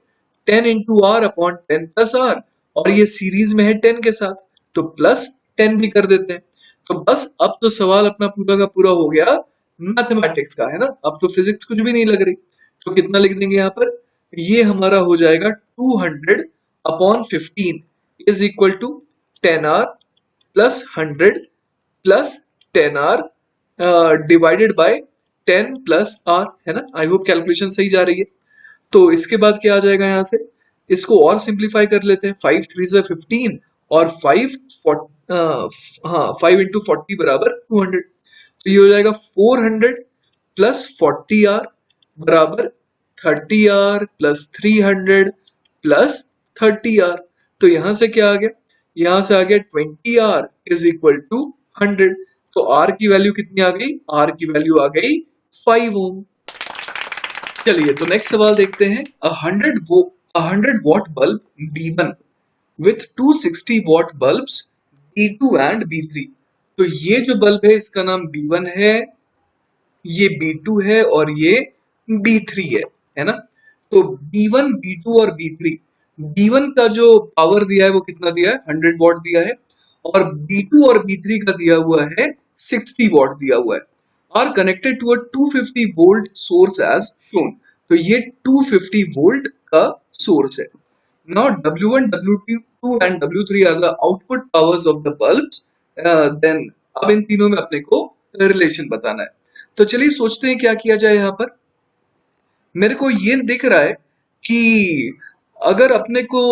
10 into R upon 10 plus R, और ये सीरीज में है 10 के साथ, तो प्लस 10 भी कर देते हैं। तो बस अब तो सवाल अपना पूरा का पूरा हो गया मैथमेटिक्स का, है ना। अब तो फिजिक्स कुछ भी नहीं लग रही, तो कितना लिख देंगे यहाँ पर, ये हमारा हो जाएगा 200 upon 15 is equal to 10R plus 100 plus 10R divided by 10 plus R, है ना। आई होप कैलकुलेशन सही जा रही है। तो इसके बाद क्या आ जाएगा, यहाँ से इसको और सिंप्लीफाई कर लेते हैं, 5 3 से 15 और 5 हाँ 5 इंटू 40 बराबर 200, तो ये हो जाएगा 400 प्लस 40R बराबर 30R प्लस 300 प्लस 30R। तो यहां से क्या आ गया, यहां से आ गया 20R इज इक्वल टू 100। तो R की वैल्यू कितनी आ गई, R की वैल्यू आ गई 5 ओम। चलिए तो नेक्स्ट सवाल देखते हैं। 100 watt bulb B1 with 260 watt bulbs B2 and B3। तो ये जो बल्ब है इसका नाम B1 है, ये B2 है और ये B3 है ना। तो B1, B2 और B3, B1 का जो पावर दिया है वो कितना दिया है, 100 वॉट दिया है, और B2 और B3 का दिया हुआ है 60 वॉट दिया हुआ है। Are connected to a 250 volt source as shown. तो ये 250 वोल्ट का सोर्स है। Now W1, W2 and W3 are the output powers of the bulbs. Then अब इन तीनों में अपने को रिलेशन बताना है। तो चलिए सोचते हैं क्या किया जाए। यहाँ पर मेरे को ये दिख रहा है कि अगर अपने को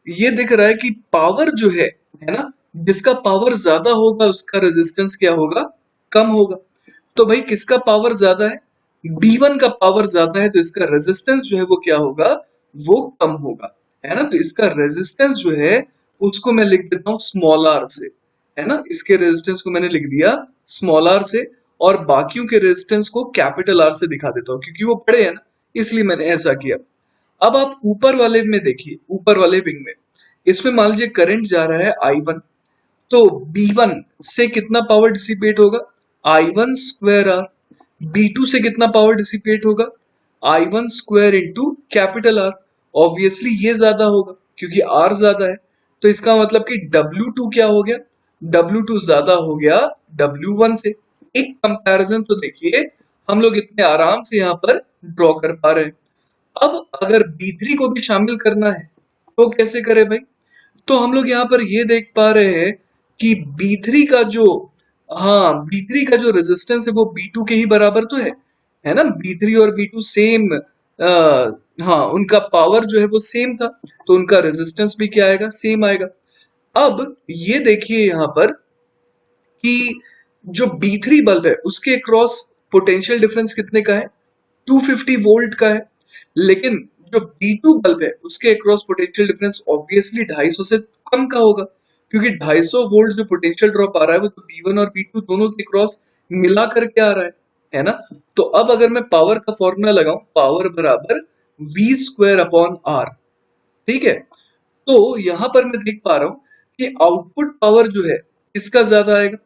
ये दिख रहा है कि पावर जो है ना, जिसका पावर ज्यादा होगा उसका रेजिस्टेंस क्या होगा, कम होगा। तो भाई किसका पावर ज्यादा है, B1 का पावर ज्यादा है, तो इसका रेजिस्टेंस जो है वो क्या होगा, वो कम होगा, है ना। तो इसका रेजिस्टेंस जो है उसको मैं लिख देता हूँ स्मॉल आर से, है ना। इसके रेजिस्टेंस को मैंने लिख दिया स्मॉल आर से, और बाकियों के रेजिस्टेंस को कैपिटल आर से दिखा देता हूँ क्योंकि वो बड़े हैं ना, इसलिए मैंने ऐसा किया। अब आप ऊपर वाले में देखिए, ऊपर वाले विंग में इसमें मान लीजिए करंट जा रहा है I1। तो B1 से कितना पावर डिसिपेट होगा, I1 स्क्वायर आर। B2 से कितना पावर डिसिपेट होगा, I1 square into capital are. Obviously ये ज्यादा होगा क्योंकि R ज्यादा है। तो इसका मतलब कि W2 क्या हो गया, W2 ज्यादा हो गया W1 से। एक कंपैरिजन तो देखिए हम लोग इतने आराम से यहाँ पर ड्रॉ कर पा रहे हैं। अब अगर B3 को भी शामिल करना है तो कैसे करें भाई। तो हम लोग यहाँ पर ये देख पा रहे हैं कि B3 का जो, हाँ B3 का जो रेजिस्टेंस है वो B2 के ही बराबर तो है ना। B3 और B2 सेम, हाँ उनका पावर जो है वो सेम था, तो उनका रेजिस्टेंस भी क्या आएगा, सेम आएगा। अब ये देखिए यहाँ पर कि जो B3 बल्ब है उसके क्रॉस पोटेंशियल डिफरेंस कितने का है, 250 वोल्ट का है। लेकिन जो B2 बल्ब है उसके अक्रॉस पोटेंशियल डिफरेंस ऑब्वियसली 250 से कम का होगा, क्योंकि 250 वोल्ट जो पोटेंशियल ड्रॉप आ रहा है वो तो B1 और B2 दोनों के क्रॉस मिला करके आ रहा है ना। तो अब अगर मैं पावर का फॉर्मूला लगाऊं, पावर बराबर V स्क्वायर अपॉन R, ठीक है। तो यहां पर मैं देख पा रहा हूं कि आउटपुट पावर जो है इसका ज्यादा आएगा,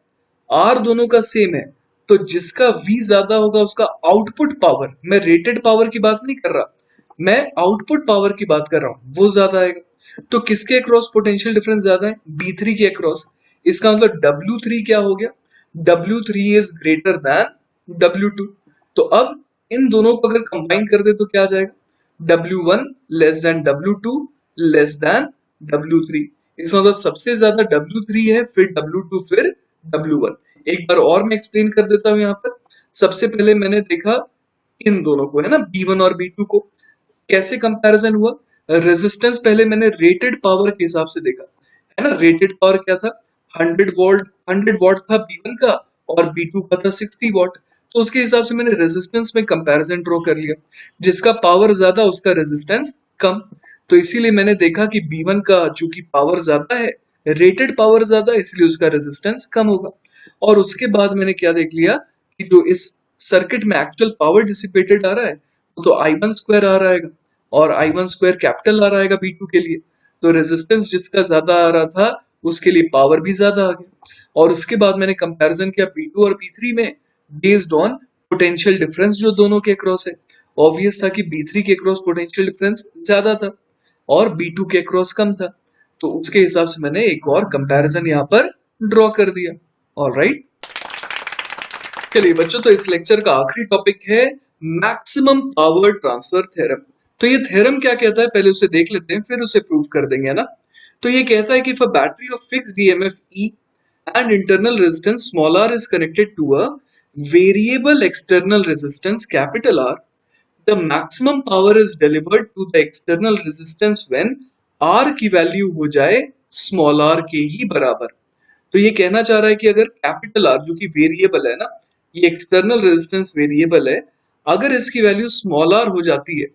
आर दोनों का सेम है, तो जिसका V ज्यादा होगा उसका आउटपुट पावर, मैं रेटेड पावर की बात नहीं कर रहा, मैं आउटपुट पावर की बात कर रहा हूं, वो ज्यादा आएगा। तो किसके अक्रॉस पोटेंशियल डिफरेंस ज्यादा है, B3 के अक्रॉस। इसका मतलब W3 क्या हो गया, W3 is greater than W2। तो अब इन दोनों को अगर कंबाइन कर दे तो क्या आ जाएगा, W1 less than W2 less than W3। इसका मतलब सबसे ज्यादा W3 है, फिर W2, फिर W1। एक बार और मैं एक्सप्लेन कर देता हूं। यहाँ पर सबसे पहले मैंने देखा इन दोनों को, है ना, B1 और B2 को। कैसे कंपैरिजन हुआ, रेजिस्टेंस पहले मैंने रेटेड पावर के हिसाब से देखा, है ना। रेटेड पावर क्या था, 100 वॉट था B1 का, और B2 का था 60 वॉट। तो उसके हिसाब से मैंने रेजिस्टेंस में कंपैरिजन ड्रॉ कर लिया, जिसका पावर ज्यादा उसका रेजिस्टेंस कम। तो इसीलिए मैंने देखा कि B1 का चूंकि पावर ज्यादा है, रेटेड पावर ज्यादा, इसलिए उसका रेजिस्टेंस कम होगा। और उसके बाद मैंने क्या देख लिया कि जो इस सर्किट में एक्चुअल पावर डिसिपेटेड आ रहा है वो तो I1 स्क्वायर आ रहा है, और I1 स्क्वायर कैपिटल आ रहा है B2 के लिए। तो रेजिस्टेंस जिसका ज्यादा आ रहा था उसके लिए पावर भी ज्यादा आ गया। और उसके बाद मैंने कंपैरिजन किया B2 और B3 में बेस्ड ऑन पोटेंशियल डिफरेंस जो दोनों के अक्रॉस है। ऑब्वियस था कि B3 के अक्रॉस पोटेंशियल डिफरेंस ज्यादा था और B2 के अक्रॉस कम था। तो उसके हिसाब से मैंने एक और कंपैरिजन यहाँ पर ड्रॉ कर दिया। ऑलराइट, चलिए बच्चों, तो इस लेक्चर का आखिरी टॉपिक है मैक्सिमम पावर ट्रांसफर थ्योरम। तो ये थ्योरम क्या कहता है पहले उसे देख लेते हैं, फिर उसे प्रूव कर देंगे, है ना। तो ये कहता है कि if a battery of fixed EMF E and internal resistance small r is connected to a variable external resistance capital R, the maximum power is delivered to the external resistance when R की वैल्यू हो जाए small r के ही बराबर। तो ये कहना चाह रहा है कि अगर कैपिटल आर जो कि वेरिएबल है ना, ये एक्सटर्नल रेजिस्टेंस वेरिएबल है। अगर इसकी वैल्यू स्मॉल आर हो जाती है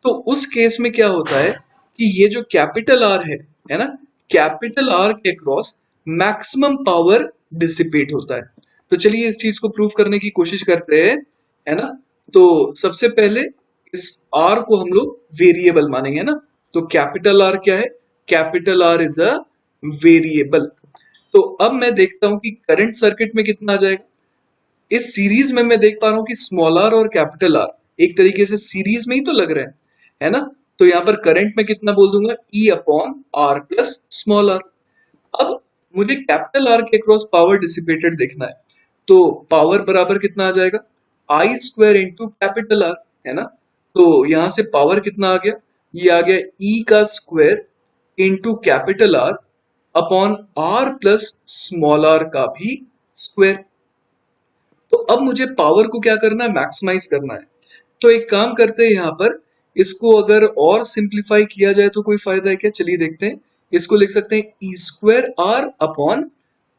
तो उस केस में क्या होता है कि ये जो कैपिटल आर है ना, कैपिटल आर के अक्रॉस मैक्सिमम पावर डिसिपेट होता है। तो चलिए इस चीज को प्रूव करने की कोशिश करते हैं, है ना। तो सबसे पहले इस आर को हम लोग वेरिएबल मानेंगे ना। तो कैपिटल आर क्या है? Capital R is a variable. तो अब मैं देखता हूं कि करंट सर्किट में कितना आ जाएगा। इस सीरीज में मैं देख पा रहा हूं कि स्मॉल आर और कैपिटल आर एक तरीके से सीरीज में ही तो लग रहे हैं, है ना। तो यहाँ पर करंट में कितना बोल दूंगा, E upon R plus small R. अब मुझे कैपिटल आर के क्रॉस पावर डिसिपेटेड देखना है। तो पावर बराबर कितना आ जाएगा, I square into capital R, है ना। तो यहां से पावर कितना आ गया, ये आ गया ई का square into capital R upon R plus small R का भी स्क्वायर। तो अब मुझे पावर को क्या करना है, मैक्सिमाइज करना है। तो एक काम करते हैं, यहाँ पर इसको अगर और सिंप्लीफाई किया जाए तो कोई फायदा है क्या? चलिए देखते हैं। इसको लिख सकते हैं E square R upon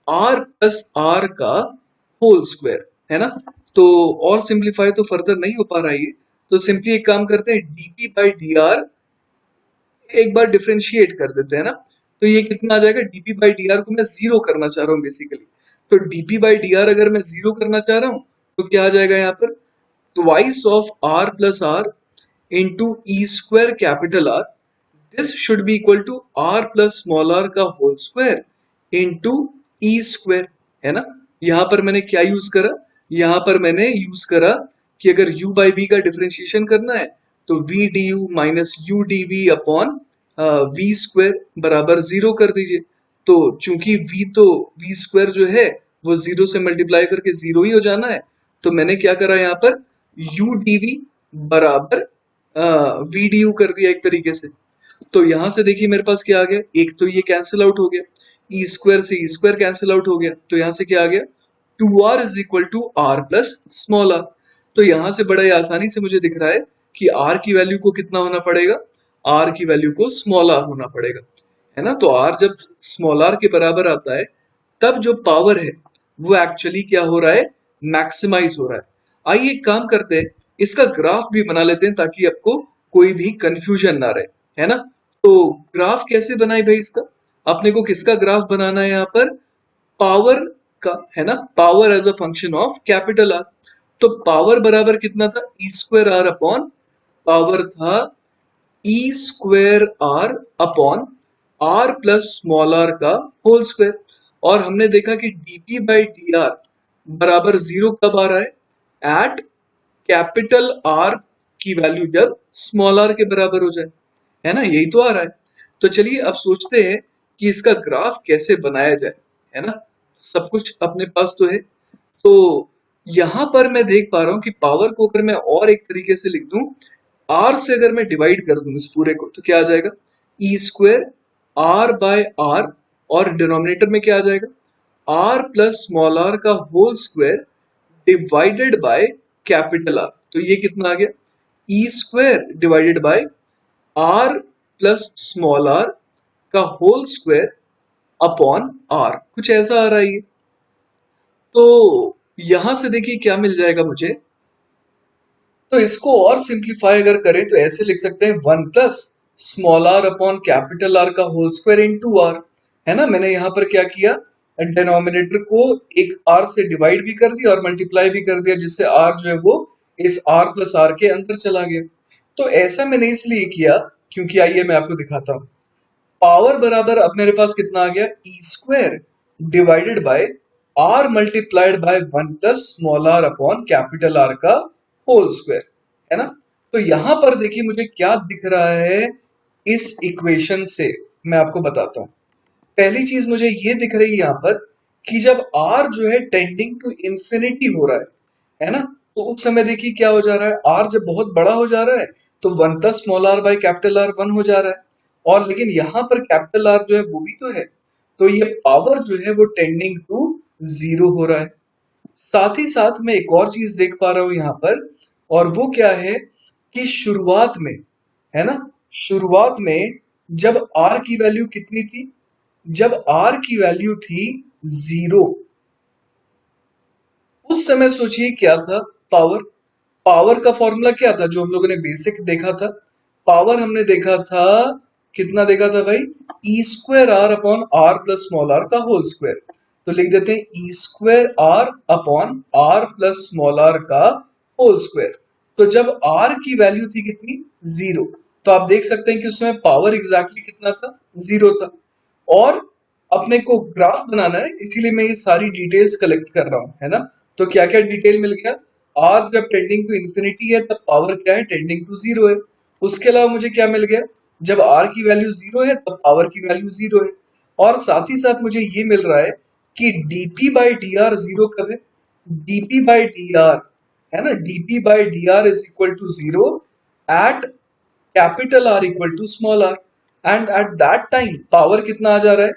R plus R का होल स्क्वायर, है ना। तो और सिंप्लीफाई तो फर्दर नहीं हो पा रहा है ये। तो सिंपली एक काम करते हैं, डीपी बाई डी आर एक बार डिफरेंशिएट कर देते हैं ना। तो ये कितना आ जाएगा, डीपी बाई डी आर को मैं जीरो करना चाह रहा हूँ बेसिकली। तो डीपी बाई डी आर अगर मैं जीरो करना चाह रहा हूँ तो क्या आ जाएगा यहाँ पर, twice of R plus R into E square capital R, this should be equal to R plus small R का whole square into E square, है ना। यहां पर मैंने क्या यूज करा, यहां पर मैंने यूज करा कि अगर u बाई v का डिफरेंशिएशन करना है तो v d u minus u d v upon v square बराबर जीरो कर दीजिए। तो चूंकि v तो v स्क्वायर जो है वो जीरो से मल्टीप्लाई करके जीरो ही हो जाना है, तो मैंने क्या करा यहाँ पर u डी वी बराबर वी डी यू कर दिया एक तरीके से। तो यहां से देखिए मेरे पास क्या आ गया, एक तो ये कैंसिल आउट हो गया, ई स्क्वायर से ई स्क्वायर कैंसिल आउट हो गया। तो यहां से क्या आ गया, two R is equal to R plus small R. तो यहां से बड़ा ही आसानी से मुझे दिख रहा है कि आर की वैल्यू को कितना होना पड़ेगा, आर की वैल्यू को स्मॉल आर होना पड़ेगा, है ना। तो आर जब स्मॉल आर के बराबर आता है तब जो पावर है वो एक्चुअली क्या हो रहा है, मैक्सिमाइज हो रहा है। आइए एक काम करते हैं, इसका ग्राफ भी बना लेते हैं ताकि आपको कोई भी कंफ्यूजन ना रहे, है ना। तो ग्राफ कैसे बनाए भाई इसका, अपने को किसका ग्राफ बनाना है यहाँ पर, पावर का, है ना। Power as a function of capital R. तो पावर बराबर कितना था, E square R upon power था E square R upon R plus small R का होल स्क्वायर। और हमने देखा कि डीपी बाई डी आर बराबर जीरो कब आ रहा है, एट कैपिटल आर की वैल्यू जब स्मॉल आर के बराबर हो जाए, है ना। यही तो आ रहा है। तो चलिए अब सोचते हैं कि इसका ग्राफ कैसे बनाया जाए, है ना। सब कुछ अपने पास तो है। तो यहां पर मैं देख पा रहा हूं कि पावर को अगर मैं और एक तरीके से लिख दूं, आर से अगर मैं डिवाइड कर दूं इस पूरे को तो क्या आ जाएगा, E square R by R, और डिनोमिनेटर में क्या आ जाएगा, आर प्लस स्मॉल आर का whole square divided by capital R. तो ये कितना आ गया, E square divided by R plus small R का होल स्क्वायर अपॉन आर, कुछ ऐसा आ रहा है ये। तो यहां से देखिए क्या मिल जाएगा मुझे, तो इसको और सिंप्लीफाई अगर करें तो ऐसे लिख सकते हैं one plus small R upon capital R का होल स्क्वायर इनटू आर, है ना। मैंने यहाँ पर क्या किया, डिनोमिनेटर को एक आर से डिवाइड भी कर दिया और मल्टीप्लाई भी कर दिया, जिससे आर जो है वो इस आर प्लस आर के अंदर चला गया। तो ऐसा मैंने इसलिए किया क्योंकि आइए मैं आपको दिखाता हूँ। पावर बराबर अब मेरे पास कितना आ गया, E square divided by R multiplied by one plus small R upon capital R का होल स्क्वायर, है ना। तो यहां पर देखिए मुझे क्या दिख रहा है इस इक्वेशन से, मैं आपको बताता हूं। पहली चीज मुझे ये दिख रही है यहाँ पर कि जब r जो है टेंडिंग टू इंफिनिटी हो रहा है ना, तो उस समय देखिए क्या हो जा रहा है, r जब बहुत बड़ा हो जा रहा है तो one plus small R by capital R one हो जा रहा है। और लेकिन यहाँ पर कैपिटल आर जो है वो भी तो है, तो ये पावर जो है वो टेंडिंग टू जीरो हो रहा है। साथ ही साथ मैं एक और चीज देख पा रहा हूं यहाँ पर, और वो क्या है कि शुरुआत में, है ना, शुरुआत में जब r की वैल्यू कितनी थी, जब r की वैल्यू थी जीरो, उस समय सोचिए क्या था पावर। पावर का फॉर्मूला क्या था जो हम लोगों ने बेसिक देखा था। पावर हमने देखा था, कितना देखा था भाई, E square R upon R plus small R का होल स्क्वायर। तो लिख देते हैं E square R upon R plus small R का होल स्क्वायर। तो जब आर की वैल्यू थी कितनी, जीरो, तो आप देख सकते हैं कि उसमें पावर एग्जैक्टली कितना था, जीरो था। और अपने को ग्राफ बनाना है, इसीलिए मैं ये सारी डिटेल्स कलेक्ट कर रहा हूं, है ना। तो क्या क्या डिटेल मिल गया, आर जब टेंडिंग टू इंफिनिटी है तब पावर क्या है, टेंडिंग टू जीरो है। उसके अलावा मुझे क्या मिल गया, जब आर की वैल्यू जीरो है तब पावर की वैल्यू जीरो है। और साथ ही साथ मुझे ये मिल रहा है कि dp by D R zero कब है, dp बाई डी आर, है ना, dp by D R is equal to zero at capital R equal to small R. And at that time power कितना आ जा रहा है,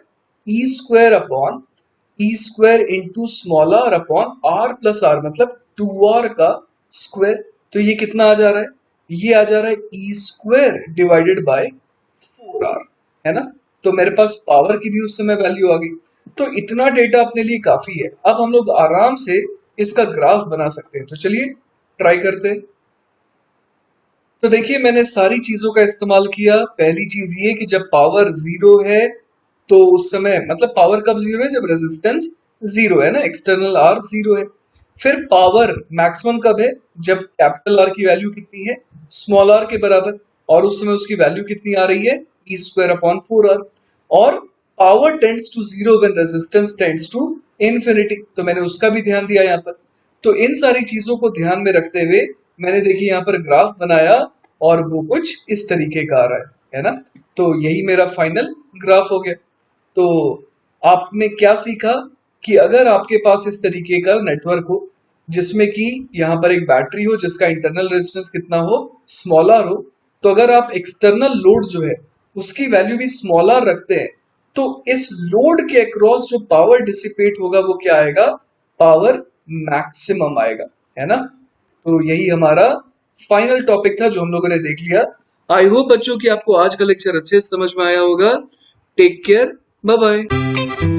E square upon E square into small R upon R plus R, मतलब टू आर का स्क्वायर। तो ये कितना आ जा रहा है, ये आ जा रहा है E square divided by four R, है ना। तो मेरे पास पावर की भी उस समय वैल्यू आ गई। तो इतना डेटा अपने लिए काफी है, अब हम लोग आराम से इसका ग्राफ बना सकते हैं। तो चलिए ट्राई करते हैं। तो देखिए मैंने सारी चीजों का इस्तेमाल किया। पहली चीज ये कि जब पावर जीरो है तो उस समय, मतलब पावर कब जीरो है, जब रेजिस्टेंस जीरो है ना, एक्सटर्नल आर जीरो है। फिर पावर मैक्सिमम कब है, जब कैपिटल आर की वैल्यू कितनी है, स्मॉल आर के बराबर, और उस समय उसकी वैल्यू कितनी आ रही है, E square upon four R. और power tends to zero when resistance tends to infinity, तो मैंने उसका भी ध्यान दिया यहाँ पर। तो इन सारी चीजों को ध्यान में रखते हुए मैंने देखिए यहाँ पर ग्राफ बनाया, और वो कुछ इस तरीके का आ रहा है ना। तो यही मेरा फाइनल ग्राफ हो गया। तो आपने क्या सीखा कि अगर आपके पास इस तरीके का नेटवर्क हो जिसमें कि यहाँ पर एक बैटरी हो जिसका इंटरनल रेजिस्टेंस कितना हो, स्मॉल आर हो, तो अगर आप एक्सटर्नल लोड जो है उसकी वैल्यू भी स्मॉल आर रखते हैं, तो इस लोड के अक्रॉस जो पावर डिसिपेट होगा वो क्या आएगा, पावर मैक्सिमम आएगा, है ना। तो यही हमारा फाइनल टॉपिक था जो हम लोगों ने देख लिया। आई होप बच्चों कि आपको आज का लेक्चर अच्छे से समझ में आया होगा। Take care, bye bye.